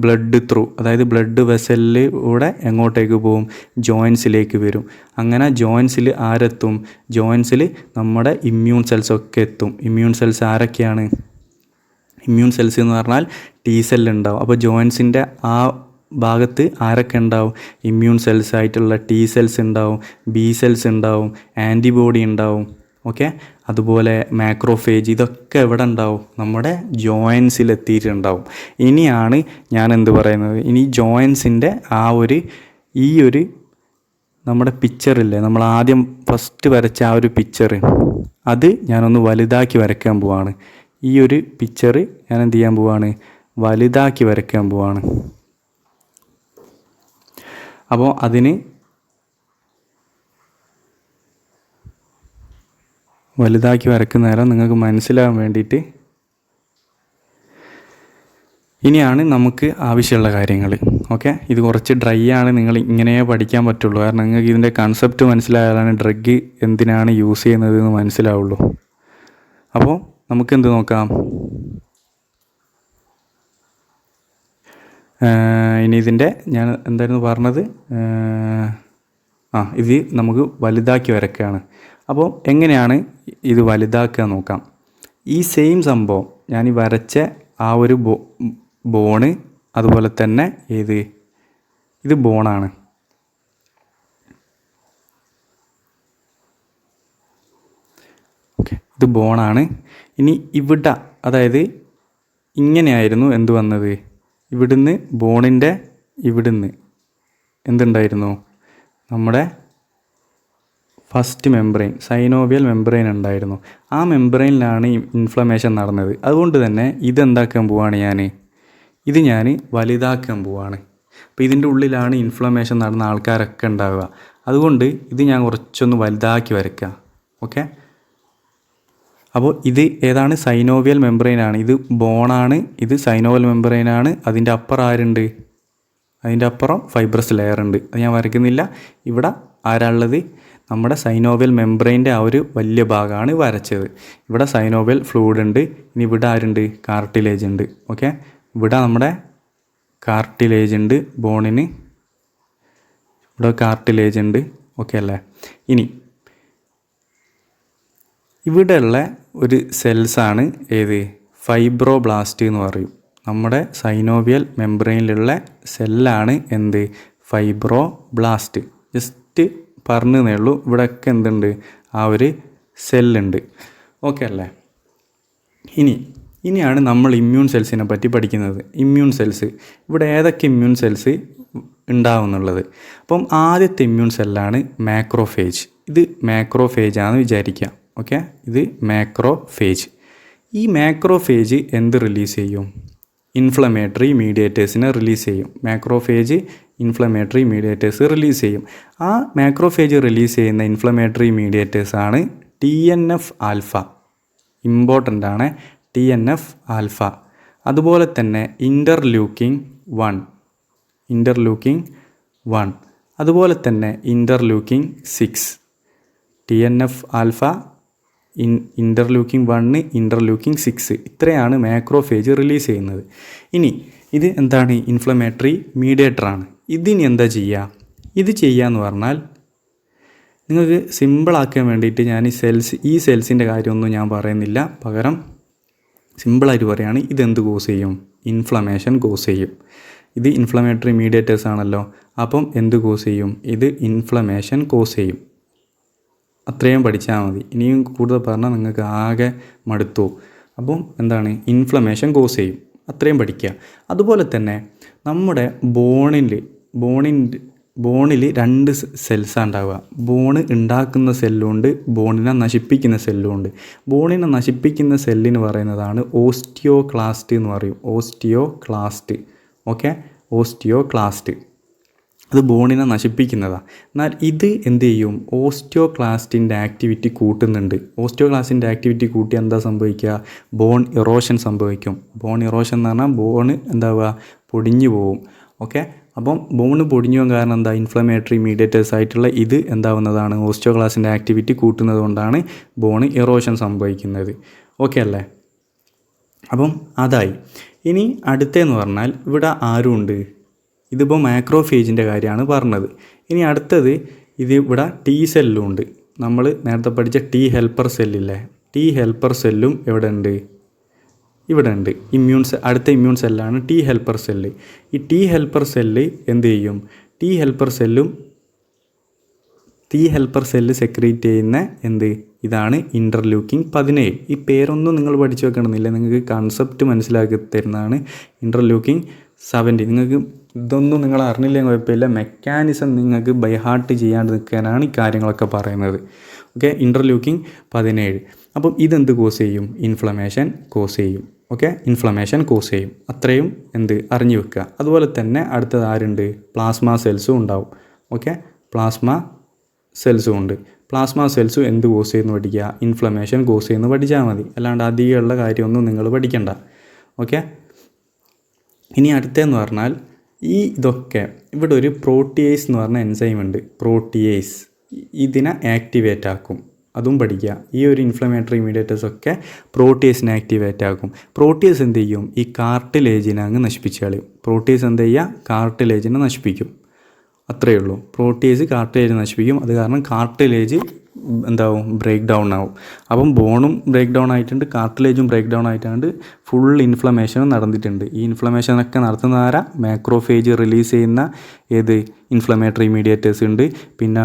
ബ്ലഡ് ത്രൂ, അതായത് ബ്ലഡ് വെസലിലൂടെ എങ്ങോട്ടേക്ക് പോകും, ജോയിൻസിലേക്ക് വരും. അങ്ങനെ ജോയിൻസിൽ ആരെത്തും, ജോയിൻസിൽ നമ്മുടെ ഇമ്മ്യൂൺ സെൽസൊക്കെ എത്തും. ഇമ്മ്യൂൺ സെൽസ് ആരൊക്കെയാണ്, ഇമ്മ്യൂൺ സെൽസ് എന്ന് പറഞ്ഞാൽ ടി സെല്ല് ഉണ്ടാവും. അപ്പോൾ ജോയിൻസിൻ്റെ ആ ഭാഗത്ത് ആരൊക്കെ ഉണ്ടാവും, ഇമ്മ്യൂൺ സെൽസ് ആയിട്ടുള്ള ടി സെൽസ് ഉണ്ടാവും, ബി സെൽസ് ഉണ്ടാവും, ആൻറ്റിബോഡി ഉണ്ടാവും. ഓക്കെ, അതുപോലെ മാക്രോഫേജ്, ഇതൊക്കെ എവിടെ ഉണ്ടാവും, നമ്മുടെ ജോയിൻസിലെത്തിയിട്ടുണ്ടാവും. ഇനിയാണ് ഞാൻ പറയുന്നത്, ഇനി ജോയിൻസിൻ്റെ ഈ ഒരു നമ്മുടെ പിക്ചറില്ലേ, നമ്മൾ ആദ്യം ഫസ്റ്റ് വരച്ച ആ ഒരു പിക്ചർ, അത് ഞാനൊന്ന് വലുതാക്കി വരയ്ക്കാൻ പോവാണ്. ഈ ഒരു പിക്ചർ ഞാൻ എന്ത് ചെയ്യാൻ പോവാണ്, വലുതാക്കി വരയ്ക്കാൻ പോവാണ്. അപ്പോൾ അതിന് വലുതാക്കി വരയ്ക്കുന്ന നേരം നിങ്ങൾക്ക് മനസ്സിലാകാൻ വേണ്ടിയിട്ട് ഇനിയാണ് നമുക്ക് ആവശ്യമുള്ള കാര്യങ്ങൾ. ഓക്കെ, ഇത് കുറച്ച് ഡ്രൈ ആണ്, നിങ്ങൾ ഇങ്ങനെ പഠിക്കാൻ പറ്റുള്ളൂ. കാരണം നിങ്ങൾക്ക് ഇതിൻ്റെ കൺസെപ്റ്റ് മനസ്സിലായാലാണ് ഡ്രഗ് എന്തിനാണ് യൂസ് ചെയ്യുന്നത് എന്ന് മനസ്സിലാവുള്ളൂ. അപ്പോൾ നമുക്ക് എന്ത് നോക്കാം, ഇനി ഇതിൻ്റെ ഞാൻ എന്തായിരുന്നു പറഞ്ഞത്, ഇത് നമുക്ക് വലുതാക്കി വരയ്ക്കുകയാണ്. അപ്പോൾ എങ്ങനെയാണ് ഇത് വലുതാക്കുക നോക്കാം. ഈ സെയിം സംഭവം ഞാൻ ഈ വരച്ച ആ ഒരു ബോണ്, അതുപോലെ തന്നെ ഇത് ബോണാണ്. ഓക്കെ, ഇത് ബോണാണ്. ഇനി ഇവിടെ, അതായത് ഇങ്ങനെയായിരുന്നു എന്ത് വന്നത്, ഇവിടുന്ന് ബോണിൻ്റെ ഇവിടുന്ന് എന്തുണ്ടായിരുന്നു, നമ്മുടെ ഫസ്റ്റ് മെംബ്രെയിൻ, സൈനോവിയൽ മെംബ്രെയിൻ ഉണ്ടായിരുന്നു. ആ മെംബ്രെയിനിലാണ് ഇൻഫ്ലമേഷൻ നടന്നത്. അതുകൊണ്ട് തന്നെ ഇതെന്താക്കാൻ പോവാണ്, ഞാൻ വലുതാക്കാൻ പോവാണ്. അപ്പോൾ ഇതിൻ്റെ ഉള്ളിലാണ് ഇൻഫ്ലമേഷൻ നടന്ന ആൾക്കാരൊക്കെ ഉണ്ടാവുക. അതുകൊണ്ട് ഇത് ഞാൻ കുറച്ചൊന്ന് വലുതാക്കി വരയ്ക്കാം. ഓക്കെ, അപ്പോൾ ഇത് ഏതാണ്, സൈനോവിയൽ മെംബ്രെയിനാണ്. ഇത് ബോണാണ്, ഇത് സൈനോവിയൽ മെംബ്രെയിനാണ്. അതിൻ്റെ അപ്പുറം ആരുണ്ട്, അതിൻ്റെ അപ്പുറം ഫൈബ്രസ് ലെയർ ഉണ്ട്. അത് ഞാൻ വരയ്ക്കുന്നില്ല. ഇവിടെ ആരാളുള്ളത്, നമ്മുടെ സൈനോവിയൽ മെംബ്രെയിൻ്റെ ആ ഒരു വലിയ ഭാഗമാണ് വരച്ചത്. ഇവിടെ സൈനോവിയൽ ഫ്ലൂയിഡ് ഉണ്ട്. ഇനി ഇവിടെ ആരുണ്ട്, കാർട്ടിലേജ് ഉണ്ട്. ഓക്കെ, ഇവിടെ നമ്മുടെ കാർട്ടിലേജ് ഉണ്ട് ബോണിന്, ഇവിടെ കാർട്ടിലേജ് ഉണ്ട്. ഓക്കെ അല്ലേ. ഇനി ഇവിടെയുള്ള ഒരു സെൽസാണ് ഫൈബ്രോബ്ലാസ്റ്റ് എന്ന് പറയും. നമ്മുടെ സൈനോവിയൽ മെംബ്രെയിനിലുള്ള സെല്ലാണ് ഫൈബ്രോബ്ലാസ്റ്റ്. ജസ്റ്റ് പറഞ്ഞേ ഉള്ളൂ. ഇവിടെയൊക്കെ എന്തുണ്ട്, ആ ഒരു സെല്ലുണ്ട്. ഓക്കെ അല്ലേ. ഇനിയാണ് നമ്മൾ ഇമ്മ്യൂൺ സെൽസിനെ പറ്റി പഠിക്കുന്നത്. ഇമ്മ്യൂൺ സെൽസ്, ഇവിടെ ഏതൊക്കെ ഇമ്മ്യൂൺ സെൽസ് ഉണ്ടാവുന്നുള്ളത്. അപ്പം ആദ്യത്തെ ഇമ്മ്യൂൺ സെല്ലാണ് മാക്രോഫേജ്. ഇത് മാക്രോഫേജ് ആണെന്ന് വിചാരിക്കാം. ഓക്കെ, ഇത് മാക്രോഫേജ്. ഈ മാക്രോഫേജ് എന്ത് റിലീസ് ചെയ്യും, ഇൻഫ്ലമേറ്ററി മീഡിയേറ്റേഴ്സിനെ റിലീസ് ചെയ്യും. മാക്രോഫേജ് ഇൻഫ്ലമേറ്ററി മീഡിയേറ്റേഴ്സ് റിലീസ് ചെയ്യും. ആ മാക്രോഫേജ് റിലീസ് ചെയ്യുന്ന ഇൻഫ്ലമേറ്ററി മീഡിയേറ്റേഴ്സാണ് TNF ആൽഫ. ഇമ്പോർട്ടൻ്റ് ആണ് TNF ആൽഫ. അതുപോലെ തന്നെ ഇൻ്റർലൂക്കിംഗ് 1, അതുപോലെ തന്നെ ഇൻ്റർലൂക്കിംഗ് 6. TNF ആൽഫ, ഇൻ്റർലൂക്കിംഗ് 1, ഇൻ്റർലൂക്കിംഗ് 6, ഇത്രയാണ് മാക്രോഫേജ് റിലീസ് ചെയ്യുന്നത്. ഇനി ഇത് എന്താണ്, ഇൻഫ്ലമേറ്ററി മീഡിയേറ്ററാണ്. ഇതിനി എന്താ ചെയ്യുക, ഇത് ചെയ്യാന്ന് പറഞ്ഞാൽ നിങ്ങൾക്ക് സിമ്പിളാക്കാൻ വേണ്ടിയിട്ട് ഞാൻ ഈ സെൽസിൻ്റെ കാര്യമൊന്നും ഞാൻ പറയുന്നില്ല. പകരം സിമ്പിളായിട്ട് പറയുകയാണ്, ഇതെന്ത് കോസ് ചെയ്യും, ഇൻഫ്ലമേഷൻ കോസ് ചെയ്യും. ഇത് ഇൻഫ്ലമേറ്ററി മീഡിയേറ്റേഴ്സ് ആണല്ലോ. അപ്പം എന്ത് കോസ് ചെയ്യും, ഇത് ഇൻഫ്ലമേഷൻ കോസ് ചെയ്യും. അത്രയും പഠിച്ചാൽ മതി. ഇനിയും കൂടുതൽ പറഞ്ഞാൽ നിങ്ങൾക്ക് ആകെ മടുത്തു. അപ്പം എന്താണ്, ഇൻഫ്ലമേഷൻ കോസ് ചെയ്യും. അത്രയും പഠിക്കുക. അതുപോലെ തന്നെ നമ്മുടെ ബോണിൽ 2 സെൽസാണ് ഉണ്ടാവുക. ബോണ് ഉണ്ടാക്കുന്ന സെല്ലുണ്ട്, ബോണിനെ നശിപ്പിക്കുന്ന സെല്ലുണ്ട്. ബോണിനെ നശിപ്പിക്കുന്ന സെല്ലിന് പറയുന്നതാണ് ഓസ്റ്റിയോക്ലാസ്റ്റ് എന്ന് പറയും. ഓസ്റ്റിയോക്ലാസ്റ്റ്. ഓക്കെ, ഓസ്റ്റിയോക്ലാസ്റ്റ് അത് ബോണിനെ നശിപ്പിക്കുന്നതാണ്. എന്നാൽ ഇത് എന്ത് ചെയ്യും, ഓസ്റ്റിയോക്ലാസ്റ്റിൻ്റെ ആക്ടിവിറ്റി കൂട്ടുന്നുണ്ട്. ഓസ്റ്റിയോക്ലാസ്റ്റിൻ്റെ ആക്ടിവിറ്റി കൂട്ടി എന്താ സംഭവിക്കുക, ബോൺ ഇറോഷൻ സംഭവിക്കും. ബോൺ ഇറോഷൻ എന്ന് പറഞ്ഞാൽ ബോണ് എന്താവുക, പൊടിഞ്ഞു പോവും. ഓക്കെ, അപ്പം ബോണ് പൊടിഞ്ഞു പോകാൻ കാരണം എന്താ, ഇൻഫ്ലമേറ്ററി മീഡിയേറ്റേഴ്സ് ആയിട്ടുള്ള ഇത് എന്താവുന്നതാണ്, ഓസ്റ്റിയോക്ലാസ്റ്റിൻ്റെ ആക്ടിവിറ്റി കൂട്ടുന്നത് കൊണ്ടാണ് ബോണ് ഇറോഷൻ സംഭവിക്കുന്നത്. ഓക്കെ അല്ലേ. അപ്പം അതായി. ഇനി അടുത്തതെന്ന് പറഞ്ഞാൽ ഇവിടെ ആരുണ്ട്, ഇതിപ്പോൾ മാക്രോഫേജിൻ്റെ കാര്യമാണ് പറഞ്ഞത്. ഇനി അടുത്തത് ഇത് ഇവിടെ T സെല്ലും ഉണ്ട്. നമ്മൾ നേരത്തെ പഠിച്ച T ഹെൽപ്പർ സെല്ലില്ലേ, T ഹെൽപ്പർ സെല്ലും എവിടെ ഉണ്ട്, ഇവിടെ ഉണ്ട്. അടുത്ത ഇമ്മ്യൂൺ സെല്ലാണ് T ഹെൽപ്പർ സെല്ല്. ഈ T ഹെൽപ്പർ സെല്ല് എന്ത് ചെയ്യും, T ഹെൽപ്പർ സെല്ല് സെക്രീറ്റ് ചെയ്യുന്ന ഇതാണ് ഇൻ്റർലൂക്കിംഗ് 17. ഈ പേരൊന്നും നിങ്ങൾ പഠിച്ചു വെക്കണമെന്നില്ല, നിങ്ങൾക്ക് കൺസെപ്റ്റ് മനസ്സിലാക്കി തരുന്നതാണ്. ഇൻ്റർലൂക്കിംഗ് 17 നിങ്ങൾക്ക് ഇതൊന്നും നിങ്ങൾ അറിഞ്ഞില്ലെങ്കിൽ കുഴപ്പമില്ല, മെക്കാനിസം നിങ്ങൾക്ക് ബൈ ഹാർട്ട് ചെയ്യാണ്ട് നിൽക്കാനാണ് ഈ കാര്യങ്ങളൊക്കെ പറയുന്നത്. ഓക്കെ, ഇൻ്റർലൂക്കിംഗ് 17. അപ്പം ഇതെന്ത് കോസ് ചെയ്യും, ഇൻഫ്ലമേഷൻ കോസ് ചെയ്യും. ഓക്കെ, ഇൻഫ്ലമേഷൻ കോസ് ചെയ്യും. അത്രയും അറിഞ്ഞു വെക്കുക. അതുപോലെ തന്നെ അടുത്തത് ആരുണ്ട്, പ്ലാസ്മ സെൽസും ഉണ്ടാവും. ഓക്കെ, പ്ലാസ്മ സെൽസും ഉണ്ട്. പ്ലാസ്മ സെൽസും എന്ത് കോസ് ചെയ്യുന്നു പഠിക്കുക, ഇൻഫ്ലമേഷൻ കോസ് ചെയ്യുന്നു പഠിച്ചാൽ മതി. അല്ലാണ്ട് അധികമുള്ള കാര്യമൊന്നും നിങ്ങൾ പഠിക്കണ്ട. ഓക്കെ, ഇനി അടുത്തതെന്ന് പറഞ്ഞാൽ ഇതൊക്കെ ഇവിടെ ഒരു പ്രോട്ടിയേസ് എന്ന് പറഞ്ഞ എൻസൈം ഉണ്ട്. പ്രോട്ടിയേസ് ഇതിനെ ആക്ടിവേറ്റ് ആക്കും. അതും പഠിക്കുക. ഈ ഒരു ഇൻഫ്ലമേറ്ററി മീഡിയേറ്റേഴ്സ് ഒക്കെ പ്രോട്ടിയേസിനെ ആക്ടിവേറ്റ് ആക്കും. പ്രോട്ടിയേസ് എന്ത് ചെയ്യും? ഈ കാർട്ടിലേജിനെ അങ്ങ് നശിപ്പിച്ച് കളയും. പ്രോട്ടിയേസ് എന്ത് ചെയ്യുക? കാർട്ടിലേജിനെ നശിപ്പിക്കും. അത്രയേ ഉള്ളൂ. പ്രോട്ടിയേസ് കാർട്ടിലേജ് നശിപ്പിക്കും. അത് കാരണം കാർട്ടിലേജ് എന്താവും? ബ്രേക്ക് ഡൗൺ ആവും. അപ്പം ബോണും ബ്രേക്ക് ഡൗൺ ആയിട്ടുണ്ട്, കാർട്ടിലേജും ബ്രേക്ക് ഡൗൺ ആയിട്ടുണ്ട്, ഫുൾ ഇൻഫ്ലമേഷനും നടന്നിട്ടുണ്ട്. ഈ ഇൻഫ്ലമേഷനൊക്കെ നടത്തുന്ന ആരാ? മാക്രോഫേജ് റിലീസ് ചെയ്യുന്ന ഇൻഫ്ലമേറ്ററി മീഡിയേറ്റേഴ്സ് ഉണ്ട്. പിന്നെ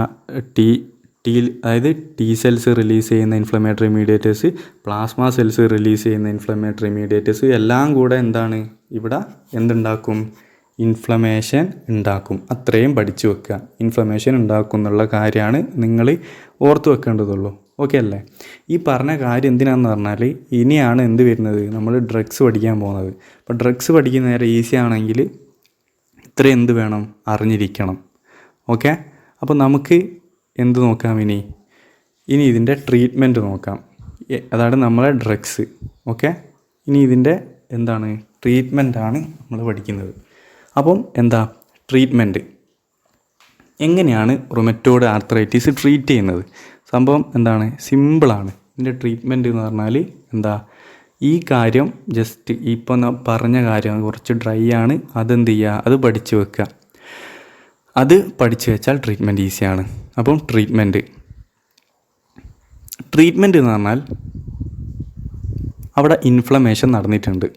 അതായത് ടി സെൽസ് റിലീസ് ചെയ്യുന്ന inflammatory mediators, plasma cells release ചെയ്യുന്ന ഇൻഫ്ലമേറ്ററി മീഡിയേറ്റേഴ്സ് എല്ലാം കൂടെ എന്താണ്? ഇവിടെ എന്തുണ്ടാക്കും? ഇൻഫ്ലമേഷൻ ഉണ്ടാക്കും. അത്രയും പഠിച്ചു വെക്കുക. ഇൻഫ്ലമേഷൻ ഉണ്ടാക്കും എന്നുള്ള കാര്യമാണ് നിങ്ങൾ ഓർത്ത് വെക്കേണ്ടതുള്ളൂ. ഓക്കെ അല്ലേ? ഈ പറഞ്ഞ കാര്യം എന്തിനാണെന്ന് പറഞ്ഞാൽ ഇനിയാണ് എന്ത് വരുന്നത്? നമ്മൾ ഡ്രഗ്സ് പഠിക്കാൻ പോകുന്നത്. അപ്പോൾ ഡ്രഗ്സ് പഠിക്കുന്ന നേരം ഈസി ആണെങ്കിൽ ഇത്രയും എന്ത് വേണം? അറിഞ്ഞിരിക്കണം. ഓക്കെ, അപ്പോൾ നമുക്ക് എന്ത് നോക്കാം? ഇനി ഇതിൻ്റെ ട്രീറ്റ്മെൻറ്റ് നോക്കാം. അതാണ് നമ്മളെ ഡ്രഗ്സ്. ഓക്കെ, ഇനി ഇതിൻ്റെ എന്താണ്? ട്രീറ്റ്മെൻറ്റാണ് നമ്മൾ പഠിക്കുന്നത്. അപ്പം എന്താ ട്രീറ്റ്മെൻറ്റ്? എങ്ങനെയാണ് റുമറ്റോയ്ഡ് ആർത്രൈറ്റിസ് ട്രീറ്റ് ചെയ്യുന്നത്? സംഭവം എന്താണ്? സിമ്പിളാണ്. ഇതിൻ്റെ ട്രീറ്റ്മെൻറ്റ് എന്ന് പറഞ്ഞാൽ എന്താ? ഈ കാര്യം ജസ്റ്റ് ഇപ്പം പറഞ്ഞ കാര്യം കുറച്ച് ഡ്രൈ ആണ്, അതെന്ത് ചെയ്യുക? അത് പഠിച്ചു വെക്കുക. അത് പഠിച്ചു വെച്ചാൽ ട്രീറ്റ്മെൻറ്റ് ഈസിയാണ്. അപ്പം ട്രീറ്റ്മെൻറ്റ് എന്ന് പറഞ്ഞാൽ അവിടെ ഇൻഫ്ലമേഷൻ നടന്നിട്ടുണ്ട്.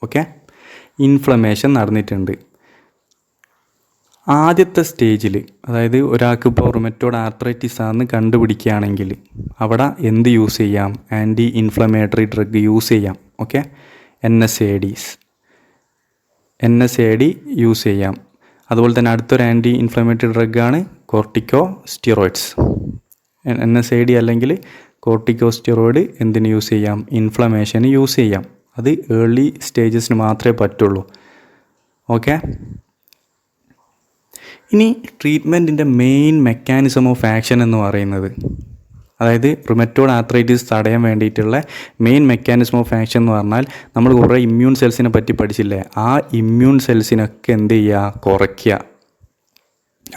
ഓക്കെ, ഇൻഫ്ലമേഷൻ നടന്നിട്ടുണ്ട്. ആദ്യത്തെ സ്റ്റേജിൽ, അതായത് ഒരാൾക്ക് ഇപ്പോൾ റുമറ്റോയ്ഡ് ആർത്രൈറ്റിസ് ആണെന്ന് കണ്ടുപിടിക്കുകയാണെങ്കിൽ അവിടെ എന്ത് യൂസ് ചെയ്യാം? ആൻറ്റി ഇൻഫ്ലമേറ്ററി ഡ്രഗ് യൂസ് ചെയ്യാം. ഓക്കെ, NSAID യൂസ് ചെയ്യാം. അതുപോലെ തന്നെ അടുത്തൊരു ആൻറ്റി ഇൻഫ്ലമേറ്ററി ഡ്രഗാണ് കോർട്ടിക്കോസ്റ്റിറോയിഡ്സ്. NSAID അല്ലെങ്കിൽ കോർട്ടിക്കോസ്റ്റിറോയിഡ് എന്തിന് യൂസ് ചെയ്യാം? ഇൻഫ്ലമേഷന് യൂസ് ചെയ്യാം. അത് ഏർലി സ്റ്റേജസിന് മാത്രമേ പറ്റുള്ളൂ. ഓക്കെ, ഇനി ട്രീറ്റ്മെൻറ്റിൻ്റെ മെയിൻ മെക്കാനിസം ഓഫ് ആക്ഷൻ എന്ന് പറയുന്നത്, അതായത് റുമറ്റോയ്ഡ് ആർത്രൈറ്റിസ് തടയാൻ വേണ്ടിയിട്ടുള്ള മെയിൻ മെക്കാനിസം ഓഫ് ആക്ഷൻ എന്ന് പറഞ്ഞാൽ നമ്മൾ കുറേ ഇമ്മ്യൂൺ സെൽസിനെ പറ്റി പഠിച്ചില്ലേ? ആ ഇമ്മ്യൂൺ സെൽസിനൊക്കെ എന്ത് ചെയ്യുക? കുറയ്ക്കുക.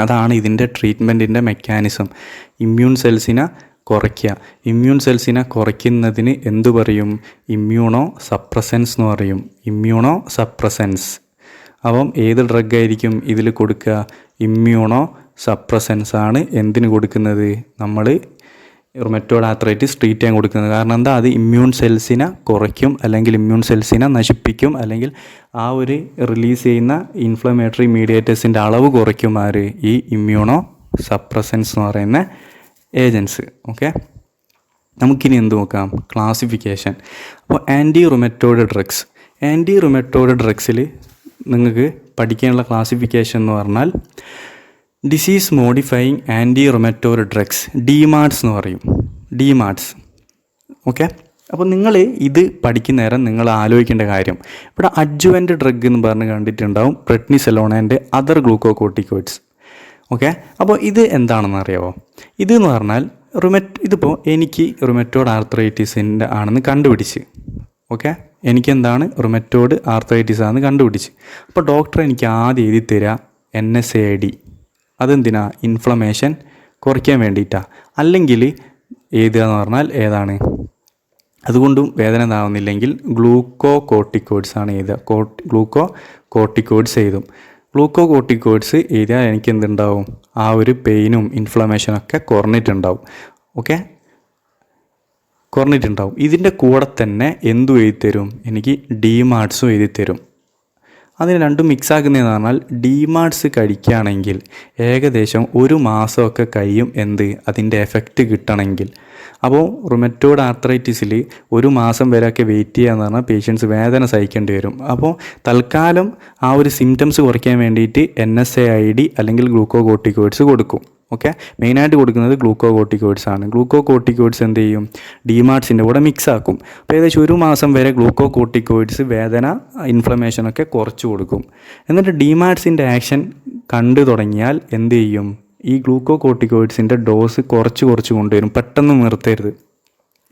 അതാണ് ഇതിൻ്റെ ട്രീറ്റ്മെൻറ്റിൻ്റെ മെക്കാനിസം. ഇമ്മ്യൂൺ സെൽസിനെ കുറയ്ക്കുക. ഇമ്മ്യൂൺ സെൽസിനെ കുറയ്ക്കുന്നതിന് എന്തു പറയും? ഇമ്മ്യൂണോ സപ്രസൻസ് എന്ന് പറയും. Immuno suppressants. അപ്പം ഏത് ഡ്രഗ് ആയിരിക്കും ഇതിൽ കൊടുക്കുക? ഇമ്മ്യൂണോ സപ്രസൻസ് ആണ് എന്തിന് കൊടുക്കുന്നത്? നമ്മൾ റുമറ്റോയ്ഡ് ആർത്രൈറ്റിസ് ട്രീറ്റ് ചെയ്യാൻ കൊടുക്കുന്നത്. കാരണം എന്താ? അത് ഇമ്മ്യൂൺ സെൽസിനെ കുറയ്ക്കും, അല്ലെങ്കിൽ ഇമ്മ്യൂൺ സെൽസിനെ നശിപ്പിക്കും, അല്ലെങ്കിൽ ആ ഒരു റിലീസ് ചെയ്യുന്ന ഇൻഫ്ലമേറ്ററി മീഡിയേറ്റേഴ്സിൻ്റെ അളവ് കുറയ്ക്കും. ആര്? ഈ ഇമ്മ്യൂണോ സപ്രസൻസ് എന്ന് പറയുന്ന ഏജൻസ്. ഓക്കെ, നമുക്കിനി എന്ത് നോക്കാം? ക്ലാസിഫിക്കേഷൻ. അപ്പോൾ ആൻറ്റി റുമറ്റോയ്ഡ് ഡ്രഗ്സിൽ നിങ്ങൾക്ക് പഠിക്കാനുള്ള ക്ലാസിഫിക്കേഷൻ എന്ന് പറഞ്ഞാൽ disease modifying anti rheumatoid drugs, DMARDS എന്ന് പറയും. DMARDS. ഓക്കെ, അപ്പോൾ നിങ്ങൾ ഇത് പഠിക്കുന്ന നേരം നിങ്ങൾ ആലോചിക്കേണ്ട കാര്യം, ഇവിടെ അഡ്ജുവൻ്റ് ഡ്രഗ് എന്ന് പറഞ്ഞ് കണ്ടിട്ടുണ്ടാവും, പ്രെഡ്നിസലോൺ ആൻഡ് അതർ ഗ്ലൂക്കോകോർട്ടിക്കോയിഡ്സ്. ഓക്കെ, അപ്പോൾ ഇത് എന്താണെന്ന് അറിയാമോ? ഇതെന്ന് പറഞ്ഞാൽ ഇതിപ്പോൾ എനിക്ക് റുമറ്റോയ്ഡ് ആർത്രൈറ്റിസിൻ്റെ ആണെന്ന് കണ്ടുപിടിച്ച്. ഓക്കെ, എനിക്കെന്താണ്? റുമറ്റോയ്ഡ് ആർത്രൈറ്റിസ് ആണെന്ന് കണ്ടുപിടിച്ച്. അപ്പോൾ ഡോക്ടർ എനിക്ക് ആദ്യം എഴുതി തരിക NSAID. അതെന്തിനാ? ഇൻഫ്ലമേഷൻ കുറയ്ക്കാൻ വേണ്ടിയിട്ടാണ്. അല്ലെങ്കിൽ എഴുതുക എന്ന് പറഞ്ഞാൽ ഏതാണ്? അതുകൊണ്ടും വേദന താവുന്നില്ലെങ്കിൽ ഗ്ലൂക്കോകോർട്ടിക്കോയിഡ്സ് ആണ് എഴുതുക. ഗ്ലൂക്കോകോർട്ടിക്കോയിഡ്സ് എഴുതും. ഗ്ലൂക്കോകോർട്ടിക്കോയിഡ്സ് എഴുതിയാൽ എനിക്ക് എന്തുണ്ടാവും? ആ ഒരു പെയിനും ഇൻഫ്ലമേഷനൊക്കെ കുറഞ്ഞിട്ടുണ്ടാവും. ഓക്കെ, കുറഞ്ഞിട്ടുണ്ടാവും. ഇതിൻ്റെ കൂടെ തന്നെ എന്തും എഴുതിത്തരും? എനിക്ക് DMARDSും എഴുതിത്തരും. അതിന് രണ്ടും മിക്സ് ആക്കുന്നതെന്ന് പറഞ്ഞാൽ DMARDS കഴിക്കുകയാണെങ്കിൽ ഏകദേശം 1 മാസമൊക്കെ കഴിയും അതിൻ്റെ എഫക്റ്റ് കിട്ടണമെങ്കിൽ. അപ്പോൾ റുമറ്റോയ്ഡ് ആർത്രൈറ്റിസിൽ 1 മാസം വരെയൊക്കെ വെയിറ്റ് ചെയ്യാന്ന് പറഞ്ഞാൽ പേഷ്യൻസ് വേദന സഹിക്കേണ്ടി വരും. അപ്പോൾ തൽക്കാലം ആ ഒരു സിംറ്റംസ് കുറയ്ക്കാൻ വേണ്ടിയിട്ട് NSAID അല്ലെങ്കിൽ ഗ്ലൂക്കോകോർട്ടിക്കോയിഡ്സ് കൊടുക്കും. ഓക്കെ, മെയിനായിട്ട് കൊടുക്കുന്നത് ഗ്ലൂക്കോകോർട്ടിക്കോയിഡ്സ് ആണ്. ഗ്ലൂക്കോകോർട്ടിക്കോയിഡ്സ് എന്ത് ചെയ്യും? DMARDSൻ്റെ കൂടെ മിക്സ് ആക്കും. അപ്പോൾ ഏകദേശം 1 മാസം വരെ ഗ്ലൂക്കോകോർട്ടിക്കോയിഡ്സ് വേദന ഇൻഫ്ലമേഷനൊക്കെ കുറച്ച് കൊടുക്കും. എന്നിട്ട് DMARDSൻ്റെ ആക്ഷൻ കണ്ടു തുടങ്ങിയാൽ എന്ത് ചെയ്യും? ഈ ഗ്ലൂക്കോകോർട്ടിക്കോയിഡ്സിൻ്റെ ഡോസ് കുറച്ച് കൊണ്ടുവരും. പെട്ടെന്ന് നിർത്തരുത്.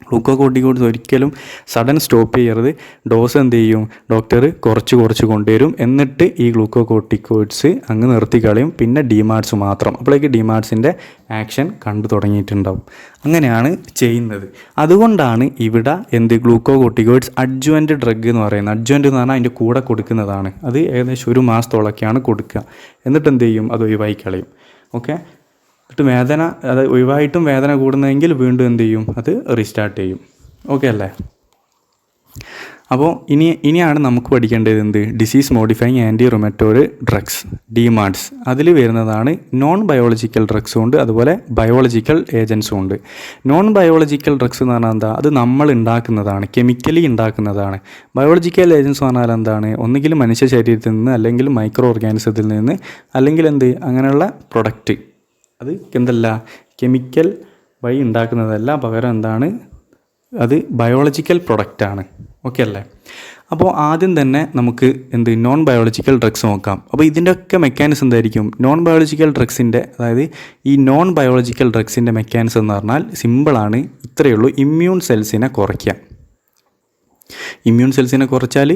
ഗ്ലൂക്കോകോർട്ടിക്കോയിഡ്സ് ഒരിക്കലും സഡൻ സ്റ്റോപ്പ് ചെയ്യരുത്. ഡോസ് എന്ത് ചെയ്യും, ഡോക്ടർ കുറച്ച് കൊണ്ടുവരും. എന്നിട്ട് ഈ ഗ്ലൂക്കോകോർട്ടിക്കോയിഡ്സ് അങ്ങ് നിർത്തിക്കളയും. പിന്നെ ഡിമാർട്സ് മാത്രം. അപ്പോഴേക്ക് ഡിമാർട്സിൻ്റെ ആക്ഷൻ കണ്ടു തുടങ്ങിയിട്ടുണ്ടാവും. അങ്ങനെയാണ് ചെയ്യുന്നത്. അതുകൊണ്ടാണ് ഇവിടെ ഗ്ലൂക്കോകോർട്ടിക്കോയിഡ്സ് അഡ്ജുവൻ്റ് ഡ്രഗ് എന്ന് പറയുന്നത്. അഡ്ജുവൻ്റ് എന്ന് പറഞ്ഞാൽ അതിൻ്റെ കൂടെ കൊടുക്കുന്നതാണ്. അത് ഏകദേശം 1 മാസത്തോളൊക്കെയാണ് കൊടുക്കുക. എന്നിട്ട് എന്ത് ചെയ്യും, അത് ഒഴിവായി കളയും. ഓക്കെ. എന്നിട്ട് വേദന, അത് ഒഴിവായിട്ടും വേദന കൂടുന്നതെങ്കിൽ വീണ്ടും എന്ത് ചെയ്യും, അത് റീസ്റ്റാർട്ട് ചെയ്യും. ഓക്കെ അല്ലേ? അപ്പോൾ ഇനിയാണ് നമുക്ക് പഠിക്കേണ്ടത് disease modifying anti rheumatoid drugs, DMARDs. അതിൽ വരുന്നതാണ് നോൺ ബയോളജിക്കൽ ഡ്രഗ്സും ഉണ്ട്, അതുപോലെ ബയോളജിക്കൽ ഏജൻസും ഉണ്ട്. നോൺ ബയോളജിക്കൽ ഡ്രഗ്സ് എന്ന് പറഞ്ഞാൽ എന്താ, അത് നമ്മൾ ഉണ്ടാക്കുന്നതാണ്, കെമിക്കലി ഉണ്ടാക്കുന്നതാണ്. ബയോളജിക്കൽ ഏജൻസ് എന്ന് പറഞ്ഞാൽ എന്താണ്, ഒന്നുകിൽ മനുഷ്യ ശരീരത്തിൽ നിന്ന്, അല്ലെങ്കിൽ മൈക്രോ ഓർഗാനിസത്തിൽ നിന്ന്, അല്ലെങ്കിൽ അങ്ങനെയുള്ള പ്രൊഡക്റ്റ്. അത് എന്തല്ല, കെമിക്കൽ വഴി ഉണ്ടാക്കുന്നതല്ല, പകരം എന്താണ്, അത് ബയോളജിക്കൽ പ്രൊഡക്റ്റാണ്. ഓക്കെ അല്ലേ? അപ്പോൾ ആദ്യം തന്നെ നമുക്ക് നോൺ ബയോളജിക്കൽ ഡ്രഗ്സ് നോക്കാം. അപ്പോൾ ഇതിൻ്റെയൊക്കെ മെക്കാനിസം എന്തായിരിക്കും? നോൺ ബയോളജിക്കൽ ഡ്രഗ്സിൻ്റെ, അതായത് ഈ നോൺ ബയോളജിക്കൽ ഡ്രഗ്സിൻ്റെ മെക്കാനിസം എന്ന് പറഞ്ഞാൽ സിമ്പിളാണ്. ഇത്രയേ ഉള്ളൂ, ഇമ്മ്യൂൺ സെൽസിനെ കുറയ്ക്കാം. ഇമ്മ്യൂൺ സെൽസിനെ കുറച്ചാൽ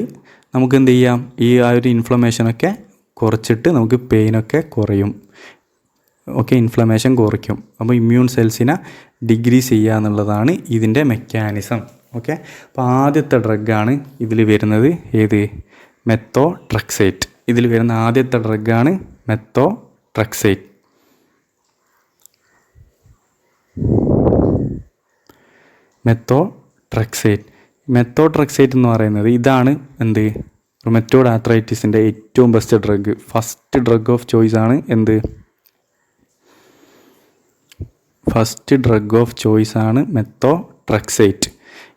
നമുക്ക് എന്ത് ചെയ്യാം, ഈ ആ ഒരു ഇൻഫ്ലമേഷനൊക്കെ കുറച്ചിട്ട് നമുക്ക് പെയിനൊക്കെ കുറയും. ഓക്കെ, ഇൻഫ്ലമേഷൻ കുറയ്ക്കും. അപ്പോൾ ഇമ്മ്യൂൺ സെൽസിനെ ഡിക്രീസ് ചെയ്യുക എന്നുള്ളതാണ് ഇതിൻ്റെ മെക്കാനിസം. ഓക്കെ. അപ്പോൾ ആദ്യത്തെ ഡ്രഗാണ് ഇതിൽ വരുന്നത്, ഏത്? മെത്തോട്രെക്സേറ്റ്. ഇതിൽ വരുന്ന ആദ്യത്തെ ഡ്രഗാണ് മെത്തോട്രെക്സേറ്റ്. മെത്തോട്രെക്സേറ്റ് എന്ന് പറയുന്നത് ഇതാണ് റുമറ്റോയ്ഡ് ആർത്രൈറ്റിസിൻ്റെ ഏറ്റവും best drug. First drug of choice ആണ് ഫസ്റ്റ് ഡ്രഗ് ഓഫ് ചോയ്സ് ആണ് മെത്തോട്രെക്സേറ്റ്.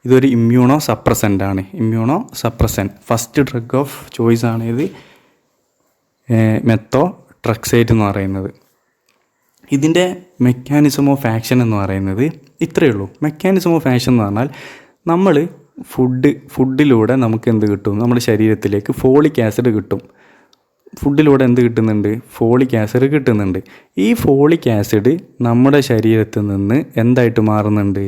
ഇതൊരു ഇമ്മ്യൂണോ സപ്രസൻ്റ് ആണ്. ഫസ്റ്റ് ഡ്രഗ് ഓഫ് ചോയ്സ് ആണ് ഇത് മെത്തോട്രെക്സേറ്റ് എന്ന് പറയുന്നത്. ഇതിൻ്റെ മെക്കാനിസം ഓഫ് ആക്ഷൻ എന്ന് പറയുന്നത് ഇത്രയേ ഉള്ളൂ. മെക്കാനിസം ഓഫ് ആക്ഷൻ എന്ന് പറഞ്ഞാൽ നമ്മൾ ഫുഡിലൂടെ നമുക്ക് കിട്ടും, നമ്മുടെ ശരീരത്തിലേക്ക് ഫോളിക് ആസിഡ് കിട്ടും. ഫുഡിലൂടെ കിട്ടുന്നുണ്ട്? ഫോളിക് ആസിഡ് കിട്ടുന്നുണ്ട്. ഈ ഫോളിക് ആസിഡ് നമ്മുടെ ശരീരത്തിൽ നിന്ന് എന്തായിട്ട് മാറുന്നുണ്ട്?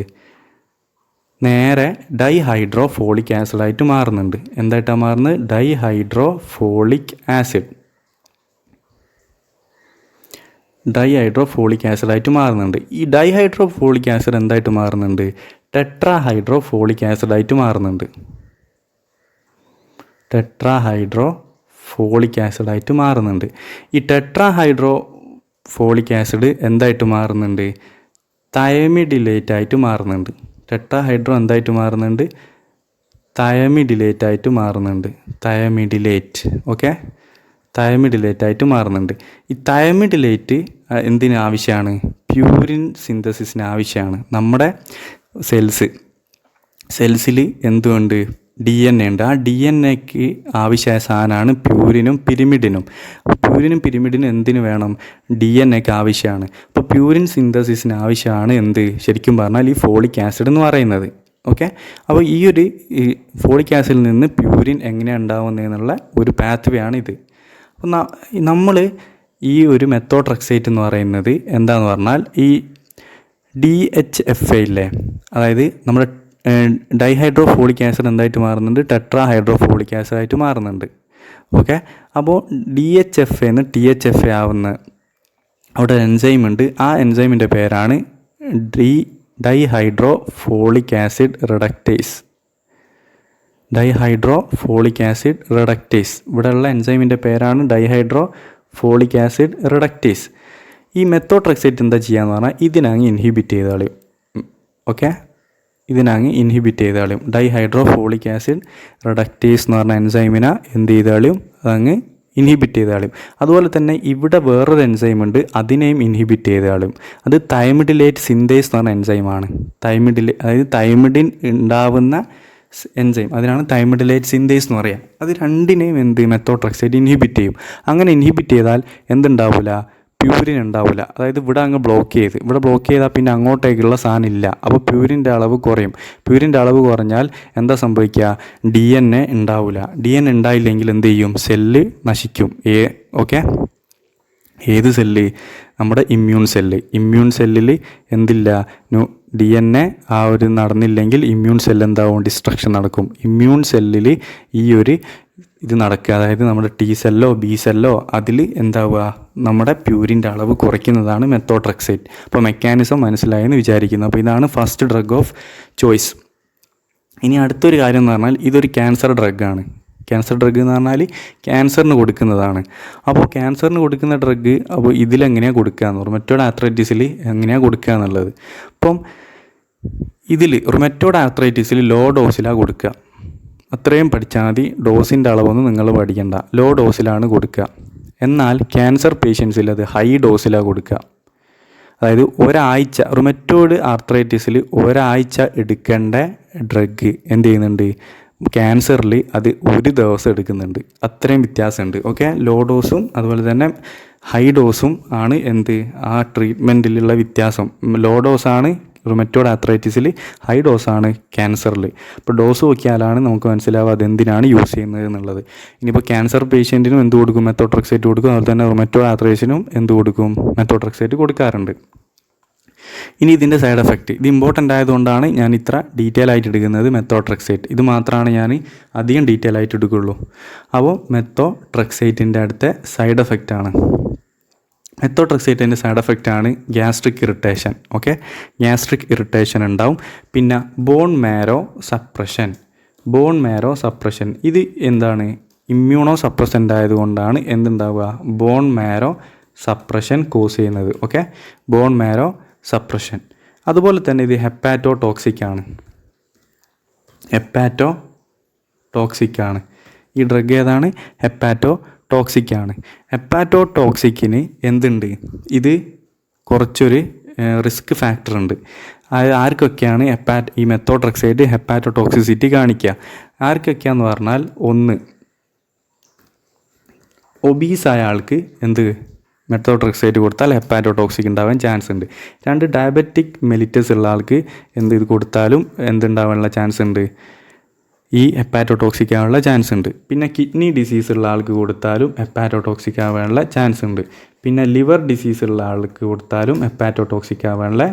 നേരെ ഡൈഹൈഡ്രോ ഫോളിക് ആസിഡായിട്ട് മാറുന്നുണ്ട്. എന്തായിട്ടാണ് മാറുന്നത്? ഡൈഹൈഡ്രോ ഫോളിക് ആസിഡായിട്ട് മാറുന്നുണ്ട്. ഈ ഡൈഹൈഡ്രോ ഫോളിക് ആസിഡ് എന്തായിട്ട് മാറുന്നുണ്ട്? ടെട്രാഹൈഡ്രോ ഫോളിക് ആസിഡായിട്ട് മാറുന്നുണ്ട്. ഈ ടെട്രാഹൈഡ്രോ ഫോളിക് ആസിഡ് എന്തായിട്ട് മാറുന്നുണ്ട്? തയമിഡിലേറ്റ് ആയിട്ട് മാറുന്നുണ്ട്. ഓക്കെ, തയമിഡിലേറ്റ് ആയിട്ട് മാറുന്നുണ്ട്. ഈ തയമിഡിലേറ്റ് എന്തിനാവശ്യമാണ്? പ്യൂരിൻ സിന്തസിസിന് ആവശ്യമാണ്. നമ്മുടെ സെൽസിൽ എന്തുകൊണ്ട്? DNA ഉണ്ട്. ആ DNA ആവശ്യമായ സാധനമാണ് പ്യൂരിനും പിരിമിഡിനും. പിരിമിഡിനും എന്തിനു വേണം? DNA ആവശ്യമാണ്. അപ്പോൾ പ്യൂരിൻ സിന്തസിസിന് ആവശ്യമാണ് ശരിക്കും പറഞ്ഞാൽ ഈ ഫോളിക് ആസിഡ് എന്ന് പറയുന്നത്. ഓക്കെ. അപ്പോൾ ഈ ഫോളിക് ആസിഡിൽ നിന്ന് പ്യൂരിൻ എങ്ങനെയാണ് ഉണ്ടാവുന്നതെന്നുള്ള ഒരു പാത്വേ ആണ് ഇത്. അപ്പോൾ നമ്മൾ ഈ മെത്തോട്രെക്സേറ്റ് എന്ന് പറയുന്നത് എന്താണെന്ന് പറഞ്ഞാൽ ഈ DHFA ഇല്ലേ, അതായത് നമ്മുടെ ഡൈഹൈഡ്രോ ഫോളിക് ആസിഡ് എന്തായിട്ട് മാറുന്നുണ്ട്? ടെട്രാഹൈഡ്രോ ഫോളിക് ആസിഡായിട്ട് മാറുന്നുണ്ട്. ഓക്കെ. അപ്പോൾ DHFA നിന്ന് THFA ആവുന്ന അവിടെ എൻസൈം ഉണ്ട്. ആ എൻസൈമിൻ്റെ പേരാണ് ഡൈഹൈഡ്രോ ഫോളിക് ആസിഡ് റിഡക്റ്റേസ്. ഇവിടെയുള്ള എൻസൈമിൻ്റെ പേരാണ് ഡൈഹൈഡ്രോ ഫോളിക് ആസിഡ് റിഡക്റ്റേസ്. ഈ മെത്തോട്രെക്സേറ്റ് എന്താ ചെയ്യാന്ന് പറഞ്ഞാൽ ഇതിനങ്ങ് ഇൻഹിബിറ്റ് ചെയ്ത് കളയും. Okay, dihydro folic acid reductase എന്ന് പറഞ്ഞ എൻസൈമിനെ അതങ്ങ് ഇൻഹിബിറ്റ് ചെയ്ത് കളയും. അതുപോലെ തന്നെ ഇവിടെ വേറൊരു എൻസൈം ഉണ്ട്, അതിനെയും ഇൻഹിബിറ്റ് ചെയ്ത് കളയും. അത് തൈമിഡിലേറ്റ് സിന്തേസ് എന്ന് പറഞ്ഞ എൻസൈമാണ്. അതായത് തൈമിഡിൻ ഉണ്ടാവുന്ന എൻസൈം, അതിനാണ് തൈമിഡിലേറ്റ് സിന്തേസ് എന്ന് പറയുക. അത് രണ്ടിനെയും മെത്തോട്രെക്സേറ്റ് ഇൻഹിബിറ്റ് ചെയ്യും. അങ്ങനെ ഇൻഹിബിറ്റ് ചെയ്താൽ എന്തുണ്ടാവില്ല? പ്യൂരിൻ ഉണ്ടാവില്ല. അതായത് ഇവിടെ ബ്ലോക്ക് ചെയ്താൽ പിന്നെ അങ്ങോട്ടേക്കുള്ള സാധനം ഇല്ല. അപ്പോൾ പ്യൂരിൻ്റെ അളവ് കുറയും. പ്യൂരിൻ്റെ അളവ് കുറഞ്ഞാൽ എന്താ സംഭവിക്കുക? DNA ഉണ്ടാവില്ല. DNA ഉണ്ടായില്ലെങ്കിൽ എന്ത് ചെയ്യും? സെല്ല് നശിക്കും. ഓക്കെ, ഏത് സെല്ല്? നമ്മുടെ ഇമ്മ്യൂൺ സെല്ലിൽ എന്തില്ല? DNA ആ ഒരു നടന്നില്ലെങ്കിൽ ഇമ്മ്യൂൺ സെല്ല് എന്താവും, ഡിസ്ട്രക്ഷൻ നടക്കും. ഇമ്മ്യൂൺ സെല്ലിൽ ഈ ഒരു ഇത് നടക്കുക, അതായത് നമ്മുടെ T സെല്ലോ B സെല്ലോ അതിൽ എന്താവുക, നമ്മുടെ പ്യൂരിൻ്റെ അളവ് കുറയ്ക്കുന്നതാണ് മെത്തോട്രെക്സേറ്റ്. അപ്പോൾ മെക്കാനിസം മനസ്സിലായെന്ന് വിചാരിക്കുന്നു. അപ്പോൾ ഇതാണ് ഫസ്റ്റ് ഡ്രഗ് ഓഫ് ചോയ്സ്. ഇനി അടുത്തൊരു കാര്യം എന്ന് പറഞ്ഞാൽ ഇതൊരു ക്യാൻസർ ഡ്രഗാണ്. ക്യാൻസർ ഡ്രഗ് എന്ന് പറഞ്ഞാൽ ക്യാൻസറിന് കൊടുക്കുന്നതാണ്. അപ്പോൾ ക്യാൻസറിന് കൊടുക്കുന്ന ഡ്രഗ് അപ്പോൾ ഇതിലെങ്ങനെയാണ് കൊടുക്കുക എന്ന്, റുമറ്റോയ്ഡ് ആർത്രൈറ്റിസിൽ എങ്ങനെയാണ് കൊടുക്കുക എന്നുള്ളത്. അപ്പം ഇതിൽ റുമറ്റോയ്ഡ് ആർത്രൈറ്റിസിൽ ലോ ഡോസിലാണ് കൊടുക്കുക. അത്രയും പഠിച്ചാൽ മതി, ഡോസിൻ്റെ അളവൊന്നും നിങ്ങൾ പഠിക്കണ്ട, ലോ ഡോസിലാണ് കൊടുക്കുക. എന്നാൽ ക്യാൻസർ പേഷ്യൻസിൽ അത് ഹൈ ഡോസിലാണ് കൊടുക്കുക. അതായത് ഒരാഴ്ച റുമറ്റോയ്ഡ് ആർത്രൈറ്റിസിൽ ഒരാഴ്ച എടുക്കേണ്ട ഡ്രഗ് എന്ത് ചെയ്യുന്നുണ്ട്, ക്യാൻസറിൽ അത് ഒരു ദിവസം എടുക്കുന്നുണ്ട്. അത്രയും വ്യത്യാസമുണ്ട്. ഓക്കെ, ലോ ഡോസും അതുപോലെ തന്നെ ഹൈ ഡോസും ആണ് എന്ത് ആ ട്രീറ്റ്മെൻറ്റിലുള്ള വ്യത്യാസം. ലോ ഡോസാണ് റുമറ്റോയ്ഡ് ആർത്രൈറ്റിസിൽ, ഹൈ ഡോസാണ് ക്യാൻസറിൽ. അപ്പോൾ ഡോസ് നോക്കിയാലാണ് നമുക്ക് മനസ്സിലാവുക അതെന്തിനാണ് യൂസ് ചെയ്യുന്നത് എന്നുള്ളത്. ഇനിയിപ്പോൾ ക്യാൻസർ പേഷ്യൻറ്റിനും എന്ത് കൊടുക്കും, മെത്തോട്രെക്സേറ്റ് കൊടുക്കും. അതുപോലെ തന്നെ റുമറ്റോയ്ഡ് ആർത്രൈറ്റിസിനും എന്ത് കൊടുക്കും, മെത്തോട്രെക്സേറ്റ് കൊടുക്കാറുണ്ട്. ഇനി ഇതിൻ്റെ സൈഡ് എഫക്റ്റ്, ഇത് ഇമ്പോർട്ടൻ്റ് ആയതുകൊണ്ടാണ് ഞാൻ ഇത്ര ഡീറ്റെയിൽ ആയിട്ട് എടുക്കുന്നത്. മെത്തോട്രെക്സേറ്റ് ഇത് മാത്രമാണ് ഞാൻ അധികം ഡീറ്റെയിൽ ആയിട്ട് എടുക്കുകയുള്ളൂ. അപ്പോൾ മെത്തോട്രെക്സേറ്റിൻ്റെ അടുത്ത സൈഡ് എഫക്റ്റാണ്, മെത്തോട്രെക്സേറ്റിൻ്റെ സൈഡ് എഫക്റ്റാണ് gastric irritation. Okay, gastric irritation ഉണ്ടാവും. പിന്നെ bone marrow suppression. Bone marrow suppression ഇത് എന്താണ്, ഇമ്മ്യൂണോ സപ്രസൻ്റ് ആയതുകൊണ്ടാണ് എന്തുണ്ടാവുക, ബോൺ മാരോ സപ്രഷൻ കോസ് ചെയ്യുന്നത്. Okay, bone marrow suppression. അതുപോലെ തന്നെ ഇത് ഹെപ്പാറ്റോ ടോക്സിക് ആണ്. ഹെപ്പാറ്റോ ടോക്സിക് ആണ് ഈ ഡ്രഗ്. ഏതാണ്, ഹെപ്പാറ്റോ ടോക്സിക് ആണ്. ഹെപ്പാറ്റോ ടോക്സിക്കിന് എന്തുണ്ട്, ഇത് കുറച്ചൊരു റിസ്ക് ഫാക്ടർ ഉണ്ട്. അതായത് ആർക്കൊക്കെയാണ് ഈ മെത്തോട്രെക്സേറ്റ് ഹെപ്പാറ്റോ ടോക്സിസിറ്റി കാണിക്കുക, ആർക്കൊക്കെയാന്ന് പറഞ്ഞാൽ, ഒന്ന് ഒബീസായ ആൾക്ക് എന്ത് മെത്തോട്രെക്സേറ്റ് കൊടുത്താൽ ഹെപ്പാറ്റോ ടോക്സിക് ഉണ്ടാവാൻ ചാൻസ് ഉണ്ട്. രണ്ട് ഡയബറ്റിക് മെലിറ്റസ് ഉള്ള ആൾക്ക് ഇത് കൊടുത്താലും എന്തുണ്ടാവാനുള്ള ചാൻസ് ഉണ്ട്, ഈ ഹെപ്പാറ്റോ ടോക്സിക് ആവാനുള്ള ചാൻസ് ഉണ്ട്. പിന്നെ കിഡ്നി ഡിസീസ് ഉള്ള ആൾക്ക് കൊടുത്താലും ഹെപ്പാറ്റോ ടോക്സിക് ആവാനുള്ള ചാൻസ് ഉണ്ട്. പിന്നെ ലിവർ ഡിസീസ് ഉള്ള ആൾക്ക് കൊടുത്താലും ഹെപ്പാറ്റോ ടോക്സിക് ആവാനുള്ള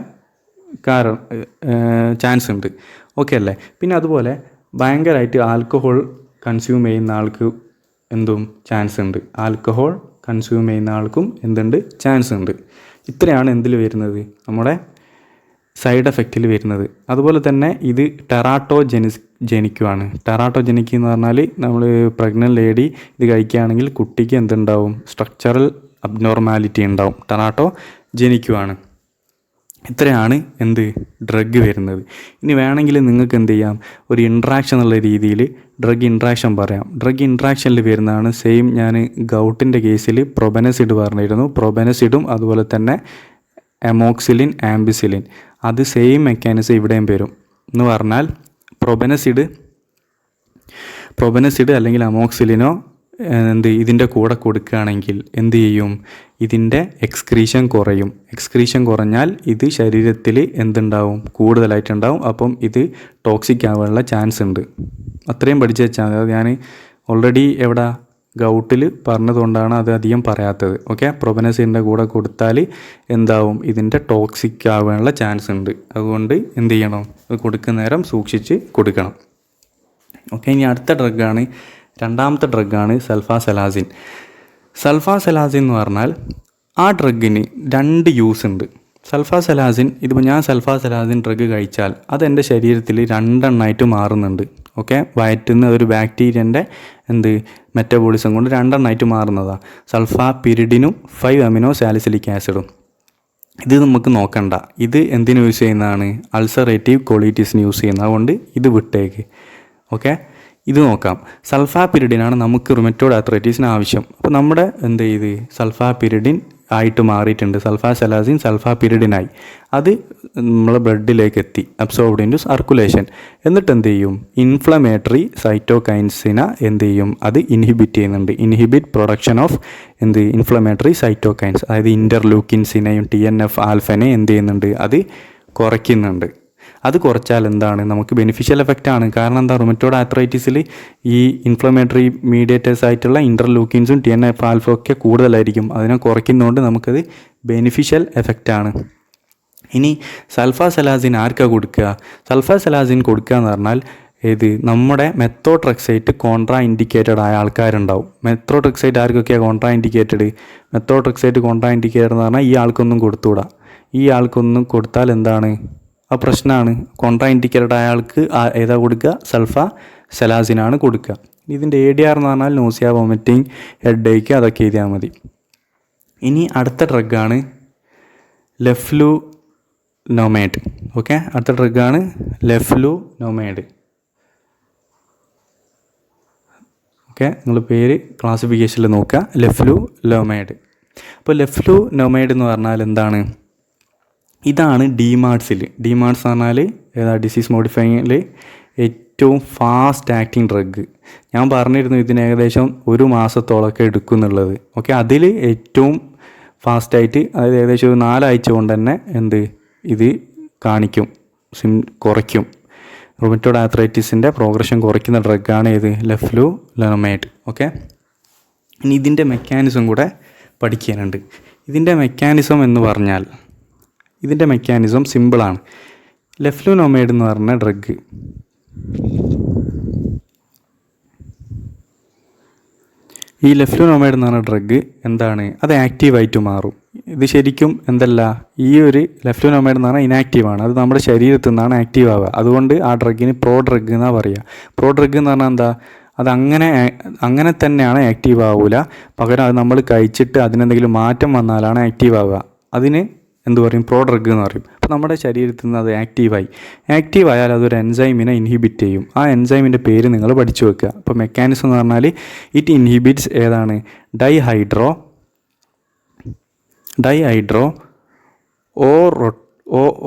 ചാൻസ് ഉണ്ട്. ഓക്കെ അല്ലേ. പിന്നെ അതുപോലെ ഭയങ്കരമായിട്ട് ആൽക്കഹോൾ കൺസ്യൂം ചെയ്യുന്ന ആൾക്ക് എന്തും ചാൻസ് ഉണ്ട്. ആൽക്കഹോൾ കൺസ്യൂം ചെയ്യുന്ന ആൾക്കും എന്തുണ്ട്, ചാൻസ് ഉണ്ട്. ഇത്രയാണ് എന്തിൽ വരുന്നത്, നമ്മുടെ സൈഡ് എഫക്റ്റിൽ വരുന്നത്. അതുപോലെ തന്നെ ഇത് ടെറാട്ടോജനിക്കുമാണ്. ടെറാട്ടോജനിക് എന്ന് പറഞ്ഞാൽ നമ്മൾ പ്രഗ്നൻ്റ് ലേഡി ഇത് കഴിക്കുകയാണെങ്കിൽ കുട്ടിക്ക് എന്തുണ്ടാവും, സ്ട്രക്ചറൽ അബ്നോർമാലിറ്റി ഉണ്ടാവും. ടെറാട്ടോജനിക്കുമാണ്. ഇത്രയാണ് എന്ത് ഡ്രഗ് വരുന്നത്. ഇനി വേണമെങ്കിൽ നിങ്ങൾക്ക് എന്ത് ചെയ്യാം, ഒരു ഇൻട്രാക്ഷൻ എന്നുള്ള രീതിയിൽ ഡ്രഗ് ഇൻട്രാക്ഷൻ പറയാം. ഡ്രഗ് ഇൻട്രാക്ഷനിൽ വരുന്നതാണ് സെയിം. ഞാൻ ഗൗട്ടിൻ്റെ കേസിൽ പ്രൊബനസിഡ് പറഞ്ഞിരുന്നു. പ്രൊബനസിഡും അതുപോലെ തന്നെ അമോക്സിലിൻ, ആംബിസിലിൻ, അത് സെയിം മെക്കാനിസം ഇവിടെയും വരും. എന്ന് പറഞ്ഞാൽ പ്രൊബനസിഡ് അല്ലെങ്കിൽ അമോക്സിലിനോ ഇതിൻ്റെ കൂടെ കൊടുക്കുകയാണെങ്കിൽ എന്ത് ചെയ്യും, ഇതിൻ്റെ എക്സ്ക്രീഷൻ കുറയും. എക്സ്ക്രീഷൻ കുറഞ്ഞാൽ ഇത് ശരീരത്തിൽ എന്തുണ്ടാവും, കൂടുതലായിട്ടുണ്ടാവും. അപ്പം ഇത് ടോക്സിക് ആവാനുള്ള ചാൻസ് ഉണ്ട്. അത്രയും പഠിച്ചു വെച്ചാൽ മതി. ഞാൻ ഓൾറെഡി ഗൗട്ടിൽ പറഞ്ഞതുകൊണ്ടാണ് അത് അധികം പറയാത്തത്. ഓക്കെ, പ്രൊബനസിൻ്റെ കൂടെ കൊടുത്താൽ എന്താവും, ഇതിൻ്റെ ടോക്സിക് ആവാനുള്ള ചാൻസ് ഉണ്ട്. അതുകൊണ്ട് എന്ത് ചെയ്യണം, അത് കൊടുക്കുന്ന നേരം സൂക്ഷിച്ച് കൊടുക്കണം. ഓക്കെ, ഇനി അടുത്ത ഡ്രഗാണ്, രണ്ടാമത്തെ ഡ്രഗാണ് സൾഫാസലാസിൻ. സൾഫാസലാസിൻ എന്ന് പറഞ്ഞാൽ ആ ഡ്രഗിന് രണ്ട് യൂസ് ഉണ്ട്. സൾഫാസലാസിൻ, ഇതിപ്പോൾ ഞാൻ സൾഫാസലാസിൻ ഡ്രഗ് കഴിച്ചാൽ അതെൻ്റെ ശരീരത്തിൽ രണ്ടെണ്ണമായിട്ട് മാറുന്നുണ്ട്. ഓക്കെ, വയറ്റുന്ന ഒരു ബാക്ടീരിയൻ്റെ മെറ്റബോളിസം കൊണ്ട് രണ്ടെണ്ണമായിട്ട് മാറുന്നതാണ്. സൾഫാപിരിഡിനും 5 അമിനോ സാലിസിലിക് ആസിഡും. ഇത് നമുക്ക് നോക്കണ്ട. ഇത് എന്തിനു യൂസ് ചെയ്യുന്നതാണ്, അൾസറേറ്റീവ് കൊളൈറ്റിസിന് യൂസ് ചെയ്യുന്നത്. അതുകൊണ്ട് ഇത് വിട്ടേക്ക്. ഓക്കെ, ഇത് നോക്കാം. സൾഫാപിരിഡിനാണ് നമുക്ക് റുമറ്റോയ്ഡ് ആർത്രൈറ്റിസിന് ആവശ്യം. അപ്പോൾ നമ്മുടെ സൾഫാപിരിഡിൻ ആയിട്ട് മാറിയിട്ടുണ്ട്. സൾഫാസലാസിൻ സൾഫാപിരിഡിനായി. അത് നമ്മളെ ബ്ലഡിലേക്ക് എത്തി, അബ്സോർബ്ഡ് ഇൻറ്റു സർക്കുലേഷൻ. എന്നിട്ട് എന്ത് ചെയ്യും, ഇൻഫ്ലമേറ്ററി സൈറ്റോകൈൻസിനെ എന്ത് ചെയ്യും, അത് ഇൻഹിബിറ്റ് ചെയ്യുന്നുണ്ട്. Inhibit production of inflammatory cytokines, അതായത് ഇൻ്റർലൂക്കിൻസിനെയും TNF ആൽഫനെയും എന്ത് ചെയ്യുന്നുണ്ട്, അത് കുറയ്ക്കുന്നുണ്ട്. അത് കുറച്ചാൽ എന്താണ്, നമുക്ക് ബെനിഫിഷ്യൽ എഫക്റ്റ് ആണ്. കാരണം എന്താ, റുമറ്റോയ്ഡ് ആർത്രൈറ്റിസിൽ ഈ ഇൻഫ്ലമേറ്ററി മീഡിയേറ്റേഴ്സ് ആയിട്ടുള്ള ഇൻ്റർലൂക്കിൻസും TNF ആൽഫ ഒക്കെ കൂടുതലായിരിക്കും. അതിനെ കുറയ്ക്കുന്നതുകൊണ്ട് നമുക്കത് ബെനിഫിഷ്യൽ എഫക്റ്റ് ആണ്. ഇനി സൾഫാസലാസിൻ ആർക്കാ കൊടുക്കുക? സൾഫാസലാസിൻ കൊടുക്കുക എന്ന് പറഞ്ഞാൽ നമ്മുടെ മെത്തോട്രെക്സൈറ്റ് കോൺട്രാ ഇൻഡിക്കേറ്റഡ് ആയ ആൾക്കാരുണ്ടാവും. മെത്തോട്രെക്സൈറ്റ് ആർക്കൊക്കെയാണ് കോൺട്രാ ഇൻഡിക്കേറ്റഡ്? മെത്തോട്രെക്സൈറ്റ് കോൺട്രാ ഇൻഡിക്കേറ്റഡ് എന്ന് പറഞ്ഞാൽ ഈ ആൾക്കൊന്നും കൊടുത്തുകൂടാ. ഈ ആൾക്കൊന്നും കൊടുത്താൽ എന്താണ്? ആ പ്രശ്നമാണ്. കോൺട്രാ ഇൻഡിക്കേറ്റഡ് ആയ ആൾക്ക് ഏതാ കൊടുക്കുക? സൾഫാസലാസിനാണ് കൊടുക്കുക. ഇതിൻ്റെ ADR എന്ന് പറഞ്ഞാൽ നോസിയ, വോമിറ്റിംഗ്, ഹെഡ് ഏക്ക്, അതൊക്കെ എഴുതിയാൽ മതി. ഇനി അടുത്ത ഡ്രഗാണ് ലെഫ്ലുനോമൈഡ്. ഓക്കെ, അടുത്ത ഡ്രഗാണ് ലെഫ്ലുനോമൈഡ്. ഓക്കെ, നിങ്ങൾ പേര് ക്ലാസിഫിക്കേഷനിൽ നോക്കുക, ലെഫ്ലുനോമൈഡ്. അപ്പോൾ ലെഫ്ലുനോമൈഡ് എന്ന് പറഞ്ഞാൽ എന്താണ്? ഇതാണ് ഡിമാർട്സിൽ. ഡിമാർട്സ് എന്ന് പറഞ്ഞാൽ ഏതാ? ഡിസീസ് മോഡിഫൈങ്ങിൽ ഏറ്റവും ഫാസ്റ്റ് ആക്ടിങ് ഡ്രഗ്. ഞാൻ പറഞ്ഞിരുന്നു ഇതിന് ഏകദേശം 1 മാസത്തോളമൊക്കെ എടുക്കും എന്നുള്ളത്. ഓക്കെ, അതിൽ ഏറ്റവും ഫാസ്റ്റായിട്ട്, അതായത് ഏകദേശം 4 ആഴ്ച കൊണ്ട് തന്നെ ഇത് കാണിക്കും, കുറയ്ക്കും. റുമറ്റോയ്ഡ് ആർത്രൈറ്റിസിൻ്റെ പ്രോഗ്രഷൻ കുറയ്ക്കുന്ന ഡ്രഗാണ് ലെഫ്ലുനോമൈഡ്. ഓക്കെ, ഇനി ഇതിൻ്റെ മെക്കാനിസം കൂടെ പഠിക്കാനുണ്ട്. ഇതിൻ്റെ മെക്കാനിസം എന്ന് പറഞ്ഞാൽ, ഇതിൻ്റെ മെക്കാനിസം സിമ്പിളാണ്. ലെഫ്ലുനോമൈഡ് എന്ന് പറഞ്ഞ ഡ്രഗ് ഈ ലെഫ്ലുനോമൈഡ് എന്ന് പറഞ്ഞ ഡ്രഗ് എന്താണ്? അത് ആക്റ്റീവായിട്ട് മാറും. ഇത് ശരിക്കും എന്തല്ല, ഈ ഒരു ലെഫ്ലുനോമൈഡ് എന്ന് പറഞ്ഞാൽ ഇനാക്റ്റീവാണ്. അത് നമ്മുടെ ശരീരത്തിൽ നിന്നാണ് ആക്റ്റീവ് ആവുക. അതുകൊണ്ട് ആ ഡ്രഗിന് പ്രോ ഡ്രഗ് എന്നാണ് പറയുക. പ്രോ ഡ്രഗ് എന്ന് പറഞ്ഞാൽ എന്താ? അത് അങ്ങനെ തന്നെയാണ് ആക്റ്റീവ് ആവില്ല. പകരം അത് നമ്മൾ കഴിച്ചിട്ട് അതിനെന്തെങ്കിലും മാറ്റം വന്നാലാണ് ആക്റ്റീവ് ആവുക. അതിന് എന്ത് പറയും? പ്രോ ഡ്രഗ് എന്ന് പറയും. അപ്പോൾ നമ്മുടെ ശരീരത്തിൽ നിന്ന് അത് ആക്റ്റീവായാൽ അതൊരു എൻസൈമിനെ ഇൻഹിബിറ്റ് ചെയ്യും. ആ എൻസൈമിൻ്റെ പേര് നിങ്ങൾ പഠിച്ചു വെക്കുക. അപ്പോൾ മെക്കാനിസം എന്ന് പറഞ്ഞാൽ ഇറ്റ് ഇൻഹിബിറ്റ്സ് ഏതാണ്? Dihydro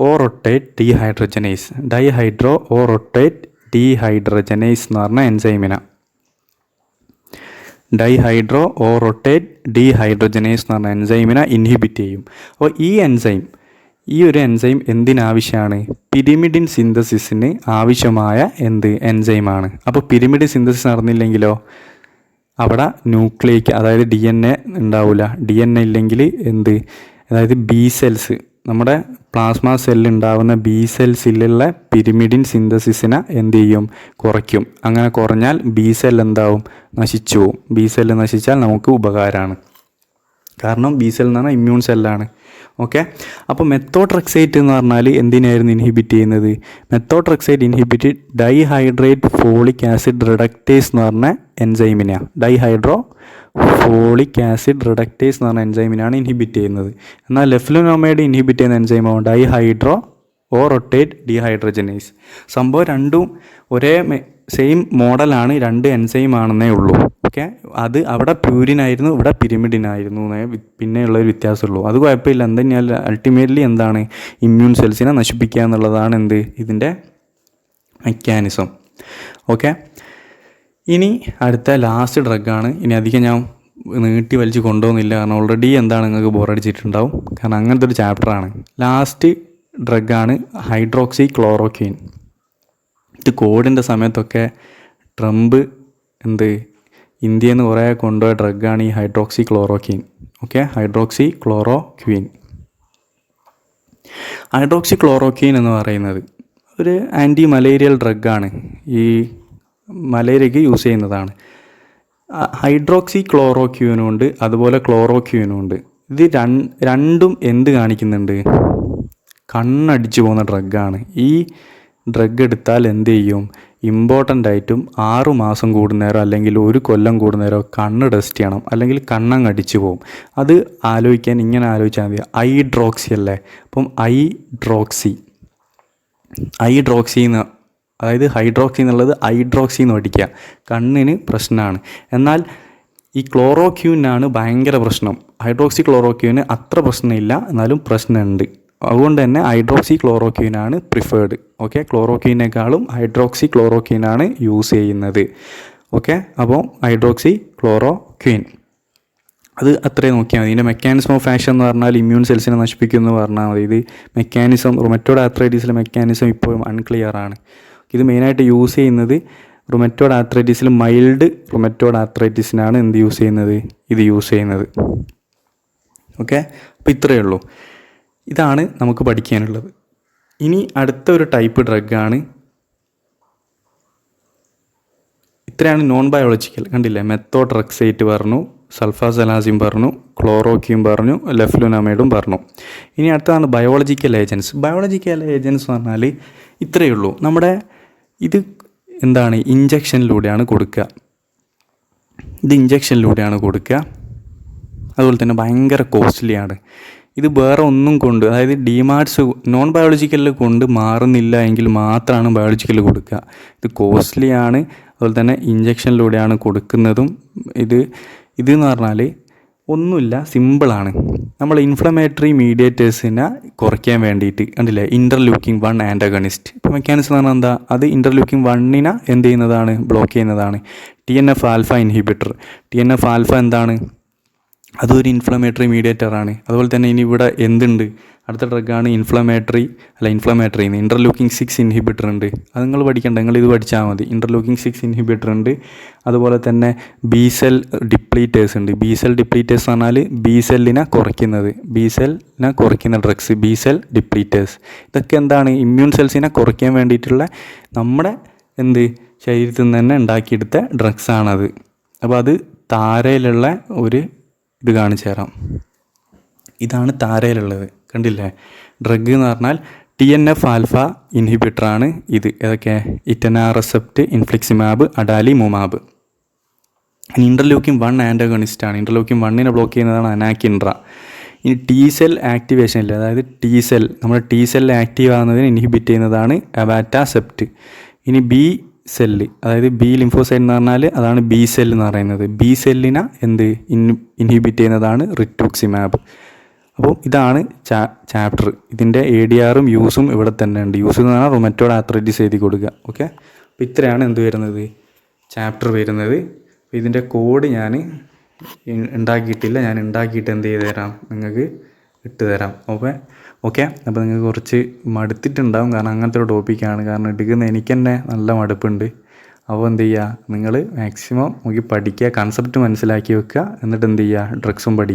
orotate dehydrogenase. Dihydroorotate dehydrogenase എന്ന് പറഞ്ഞ എൻസൈമിന. ഡൈഹൈഡ്രോ ഓറോട്ടേറ്റ് ഡീഹൈഡ്രജനേസ് എന്ന് പറഞ്ഞ എൻസൈമിനെ ഇൻഹിബിറ്റ് ചെയ്യും. അപ്പോൾ ഈ ഒരു എൻസൈം എന്തിനാവശ്യമാണ്? പിരിമിഡിൻ സിന്തസിസിന് ആവശ്യമായ എൻസൈമാണ്. അപ്പോൾ പിരിമിഡിൻ സിന്തസിസ് നടന്നില്ലെങ്കിലോ അവിടെ ന്യൂക്ലിയിക്, അതായത് DNA ഉണ്ടാവില്ല. DNA ഇല്ലെങ്കിൽ അതായത് ബി സെൽസ്, നമ്മുടെ പ്ലാസ്മ സെല്ലുണ്ടാവുന്ന ബി സെൽസിലുള്ള പിരിമിഡിൻ സിന്തസിസിനെ കുറയ്ക്കും. അങ്ങനെ കുറഞ്ഞാൽ ബി സെൽ നശിച്ചു പോവും. ബി സെല്ല് നശിച്ചാൽ നമുക്ക് ഉപകാരമാണ്. കാരണം ബി സെൽ എന്ന് പറഞ്ഞാൽ ഇമ്മ്യൂൺ സെല്ലാണ്. ഓക്കെ, അപ്പോൾ മെത്തോട്രെക്സൈറ്റ് എന്ന് പറഞ്ഞാൽ എന്തിനായിരുന്നു ഇൻഹിബിറ്റ് ചെയ്യുന്നത്? Methotrexate inhibit dihydrate folic acid reductase എന്ന് പറഞ്ഞ എൻസൈമിനെയാണ്. ഡൈഹൈഡ്രോ ഫോളിക് ആസിഡ് റിഡക്റ്റേസ് എന്ന് പറഞ്ഞ എൻസൈമിനാണ് ഇൻഹിബിറ്റ് ചെയ്യുന്നത്. എന്നാൽ ലെഫ്ലുനോമൈഡ് ഇൻഹിബിറ്റ് ചെയ്യുന്ന എൻസൈമോ ഡൈഹൈഡ്രോ ഓറോട്ടേറ്റ് ഡീഹൈഡ്രജനേസ്. സംഭവം രണ്ടും ഒരേ സെയിം മോഡലാണ്, 2 എൻസൈം ആണെന്നേ ഉള്ളൂ. ഓക്കെ, അത് അവിടെ പ്യൂരിനായിരുന്നു, ഇവിടെ പിരിമിഡിനായിരുന്നു, പിന്നെയുള്ളൊരു വ്യത്യാസമുള്ളൂ. അത് കുഴപ്പമില്ല. എന്തെന്നാൽ അൾട്ടിമേറ്റ്ലി എന്താണ്? ഇമ്മ്യൂൺ സെൽസിനെ നശിപ്പിക്കുക എന്നുള്ളതാണ് ഇതിൻ്റെ മെക്കാനിസം. ഓക്കെ, ഇനി അടുത്ത ലാസ്റ്റ് ഡ്രഗാണ്. ഇനി അധികം ഞാൻ നീട്ടി വലിച്ച് കൊണ്ടുപോകുന്നില്ല, കാരണം ഓൾറെഡി നിങ്ങൾക്ക് ബോറടിച്ചിട്ടുണ്ടാവും. കാരണം അങ്ങനത്തെ ഒരു ചാപ്റ്ററാണ്. ലാസ്റ്റ് ഡ്രഗാണ് ഹൈഡ്രോക്സി ക്ലോറോക്വിൻ. ഇത് കോവിഡിൻ്റെ സമയത്തൊക്കെ ട്രംപ് ഇന്ത്യയിൽ നിന്ന് കുറേ കൊണ്ടുപോയ ഡ്രഗാണ് ഈ hydroxy chloroquine. Okay, hydroxy chloroquine എന്ന് പറയുന്നത് ഒരു ആൻറ്റി മലേറിയൽ ഡ്രഗാണ്. ഈ മലേറിയയ്ക്ക് യൂസ് ചെയ്യുന്നതാണ്. ഹൈഡ്രോക്സി ക്ലോറോക്വിനുണ്ട്, അതുപോലെ ക്ലോറോക്വിനുണ്ട്. ഇത് രണ്ടും കാണിക്കുന്നുണ്ട്? കണ്ണടിച്ചു പോകുന്ന ഡ്രഗാണ്. ഈ ഡ്രഗ് എടുത്താൽ ഇമ്പോർട്ടൻ്റ് ആയിട്ടും 6 മാസം കൂടുന്നേരം അല്ലെങ്കിൽ 1 കൊല്ലം കൂടുന്നേരം കണ്ണ് ടെസ്റ്റ് ചെയ്യണം, അല്ലെങ്കിൽ കണ്ണങ്ങ് അടിച്ചു പോകും. അത് ഇങ്ങനെ ആലോചിച്ചാൽ മതി. ഐഡ്രോക്സി അല്ലേ? അപ്പം ഐഡ്രോക്സി എന്ന്, അതായത് ഹൈഡ്രോക്സി എന്നുള്ളത് ഐഡ്രോക്സി എന്ന് പഠിക്കുക. കണ്ണിന് പ്രശ്നമാണ്. എന്നാൽ ഈ ക്ലോറോക്വിനാണ് ഭയങ്കര പ്രശ്നം. ഹൈഡ്രോക്സി ക്ലോറോക്വിന് അത്ര പ്രശ്നമില്ല, എന്നാലും പ്രശ്നമുണ്ട്. അതുകൊണ്ട് തന്നെ ഹൈഡ്രോക്സി ക്ലോറോക്വിനാണ് പ്രിഫേർഡ്. ഓക്കെ, ക്ലോറോക്വിനേക്കാളും ഹൈഡ്രോക്സി ക്ലോറോക്വിനാണ് യൂസ് ചെയ്യുന്നത്. ഓക്കെ, അപ്പോൾ ഹൈഡ്രോക്സി ക്ലോറോക്വിൻ അത് അത്രയും നോക്കിയാൽ മതി. ഇതിൻ്റെ മെക്കാനിസം ഓഫ് ആക്ഷൻ എന്ന് പറഞ്ഞാൽ ഇമ്മ്യൂൺ സെൽസിനെ നശിപ്പിക്കുമെന്ന് പറഞ്ഞാൽ മതി. ഇത് മെക്കാനിസം, റുമറ്റോയ്ഡ് ആർത്രൈറ്റിസിലെ മെക്കാനിസം ഇപ്പോഴും അൺക്ലിയർ ആണ്. ഇത് മെയിനായിട്ട് യൂസ് ചെയ്യുന്നത് റുമറ്റോയ്ഡ് ആർത്രൈറ്റിസിൽ, മൈൽഡ് റുമറ്റോയ്ഡ് ആർത്രൈറ്റിസിനാണ് ഇത് യൂസ് ചെയ്യുന്നത്. ഓക്കെ, അപ്പോൾ ഇത്രയേ ഉള്ളൂ. ഇതാണ് നമുക്ക് പഠിക്കാനുള്ളത്. ഇനി അടുത്ത ഒരു ടൈപ്പ് ഡ്രഗാണ്, ഇത്രയാണ് നോൺ ബയോളജിക്കൽ. കണ്ടില്ലേ, മെത്തോട്രക്സേറ്റ് പറഞ്ഞു, സൾഫാസലാസിൻ പറഞ്ഞു, ക്ലോറോക്യൂം പറഞ്ഞു, ലെഫ്ലുനമൈഡും പറഞ്ഞു. ഇനി അടുത്തതാണ് ബയോളജിക്കൽ ഏജൻസ്. ബയോളജിക്കൽ ഏജൻസ് എന്ന് പറഞ്ഞാൽ ഇത്രയേ ഉള്ളൂ. നമ്മുടെ ഇത് എന്താണ്, ഇഞ്ചക്ഷനിലൂടെയാണ് കൊടുക്കുക. ഇത് ഇഞ്ചക്ഷനിലൂടെയാണ് കൊടുക്കുക. അതുപോലെ തന്നെ ഭയങ്കര കോസ്റ്റ്ലിയാണ്. ഇത് വേറെ ഒന്നും കൊണ്ട്, അതായത് ഡിമാർട്സ് നോൺ ബയോളജിക്കലിൽ കൊണ്ട് മാറുന്നില്ല എങ്കിൽ മാത്രമാണ് ബയോളജിക്കൽ കൊടുക്കുക. ഇത് കോസ്റ്റ്ലിയാണ്. അതുപോലെ തന്നെ ഇഞ്ചക്ഷനിലൂടെയാണ് കൊടുക്കുന്നതും. ഇതെന്ന് പറഞ്ഞാൽ ഒന്നുമില്ല, സിമ്പിളാണ്. നമ്മൾ ഇൻഫ്ലമേറ്ററി മീഡിയേറ്റേഴ്സിനെ കുറയ്ക്കാൻ വേണ്ടിയിട്ട് കണ്ടില്ലേ, ഇൻ്റർലൂക്കിംഗ് 1 ആൻറ്റഗണിസ്റ്റ്. ഇപ്പോൾ മെക്കാനിസം എന്ന് പറഞ്ഞാൽ എന്താ, അത് ഇൻ്റർലൂക്കിംഗ് 1നെ എന്ത് ചെയ്യുന്നതാണ്, ബ്ലോക്ക് ചെയ്യുന്നതാണ്. TNF alpha inhibitor. TNF alpha എന്താണ്, അതൊരു ഇൻഫ്ലമേറ്ററി മീഡിയേറ്ററാണ്. അതുപോലെ തന്നെ ഇനി ഇവിടെ എന്തുണ്ട്, അടുത്ത ഡ്രഗാണ് ഇൻഫ്ലമേറ്ററി ഇൻ്റർലൂക്കിംഗ് 6 ഇൻഹിബിറ്റർ ഉണ്ട്. അത് നിങ്ങൾ പഠിക്കണ്ട, നിങ്ങൾ ഇത് പഠിച്ചാൽ മതി. ഇൻ്റർലൂക്കിംഗ് 6 ഇൻഹിബിറ്റർ ഉണ്ട്. അതുപോലെ തന്നെ ബി സെൽ ഡിപ്ലീറ്റേഴ്സ് ഉണ്ട്. ബി സെൽ ഡിപ്ലീറ്റേഴ്സ് പറഞ്ഞാൽ ബി സെല്ലിനെ കുറയ്ക്കുന്ന ഡ്രഗ്സ്, ബി സെൽ ഡിപ്ലീറ്റേഴ്സ്. ഇതൊക്കെ എന്താണ്, ഇമ്മ്യൂൺ സെൽസിനെ കുറയ്ക്കാൻ വേണ്ടിയിട്ടുള്ള നമ്മുടെ ശരീരത്തിൽ നിന്ന് തന്നെ ഉണ്ടാക്കിയെടുത്ത ഡ്രഗ്സാണത്. അപ്പോൾ അത് താരയിലുള്ള ഒരു ഇത് കാണിച്ചു തരാം. ഇതാണ് താരയിലുള്ളത്, കണ്ടില്ലേ. ഡ്രഗ് എന്ന് പറഞ്ഞാൽ TNF ആൽഫ ഇൻഹിബിറ്ററാണ് ഇത്. ഏതൊക്കെ, ഇറ്റനാറസെപ്റ്റ്, ഇൻഫ്ലിക്സിമാബ്, അഡാലിമുമാബ്. ഇൻ്റർലൂക്കിംഗ് 1 ആൻറ്റഗണിസ്റ്റാണ്. ഇൻ്റർലൂക്കിംഗ് 1നെ ബ്ലോക്ക് ചെയ്യുന്നതാണ് അനാക്കിൻഡ്ര. ഇനി T-സെൽ ആക്ടിവേഷൻ ഇല്ല, അതായത് T-സെൽ, നമ്മുടെ T-സെൽ ആക്റ്റീവ് ആകുന്നതിന് ഇൻഹിബിറ്റ് ചെയ്യുന്നതാണ് അവാറ്റാസെപ്റ്റ്. ഇനി ബി സെല്ല്, അതായത് ബി ലിംഫോസൈറ്റ് എന്ന് പറഞ്ഞാൽ അതാണ് ബി സെല്ല് എന്ന് പറയുന്നത്. ബി സെല്ലിനെ ഇൻഹിബിറ്റ് ചെയ്യുന്നതാണ് റിറ്റൂക്സിമാബ്. അപ്പോൾ ഇതാണ് ചാപ്റ്റർ. ഇതിൻ്റെ ADRും യൂസും ഇവിടെ തന്നെ ഉണ്ട്. യൂസ് എന്ന് പറഞ്ഞാൽ റൊമറ്റോയ്ഡ് ആർത്രൈറ്റിസ് എഴുതി കൊടുക്കുക. ഓക്കെ, അപ്പോൾ ഇത്രയാണ് വരുന്നത്, ചാപ്റ്റർ വരുന്നത്. അപ്പോൾ ഇതിൻ്റെ കോഡ് ഞാൻ ഉണ്ടാക്കിയിട്ടില്ല, ഞാൻ ഉണ്ടാക്കിയിട്ട് എന്ത് ചെയ്ത് തരാം, നിങ്ങൾക്ക് ഇട്ട് തരാം. ഓക്കെ. അപ്പോൾ നിങ്ങൾക്ക് കുറച്ച് മടുത്തിട്ടുണ്ടാകും, കാരണം അങ്ങനത്തെ ഒരു ടോപ്പിക്കാണ്. കാരണം എടുക്കുന്ന എനിക്ക് തന്നെ നല്ല മടുപ്പുണ്ട്. അപ്പോൾ എന്ത് ചെയ്യുക, നിങ്ങൾ മാക്സിമം നോക്കി പഠിക്കുക, കൺസെപ്റ്റ് മനസ്സിലാക്കി വെക്കുക, എന്നിട്ട് എന്ത് ചെയ്യുക, ഡ്രഗ്സും പഠിക്കുക.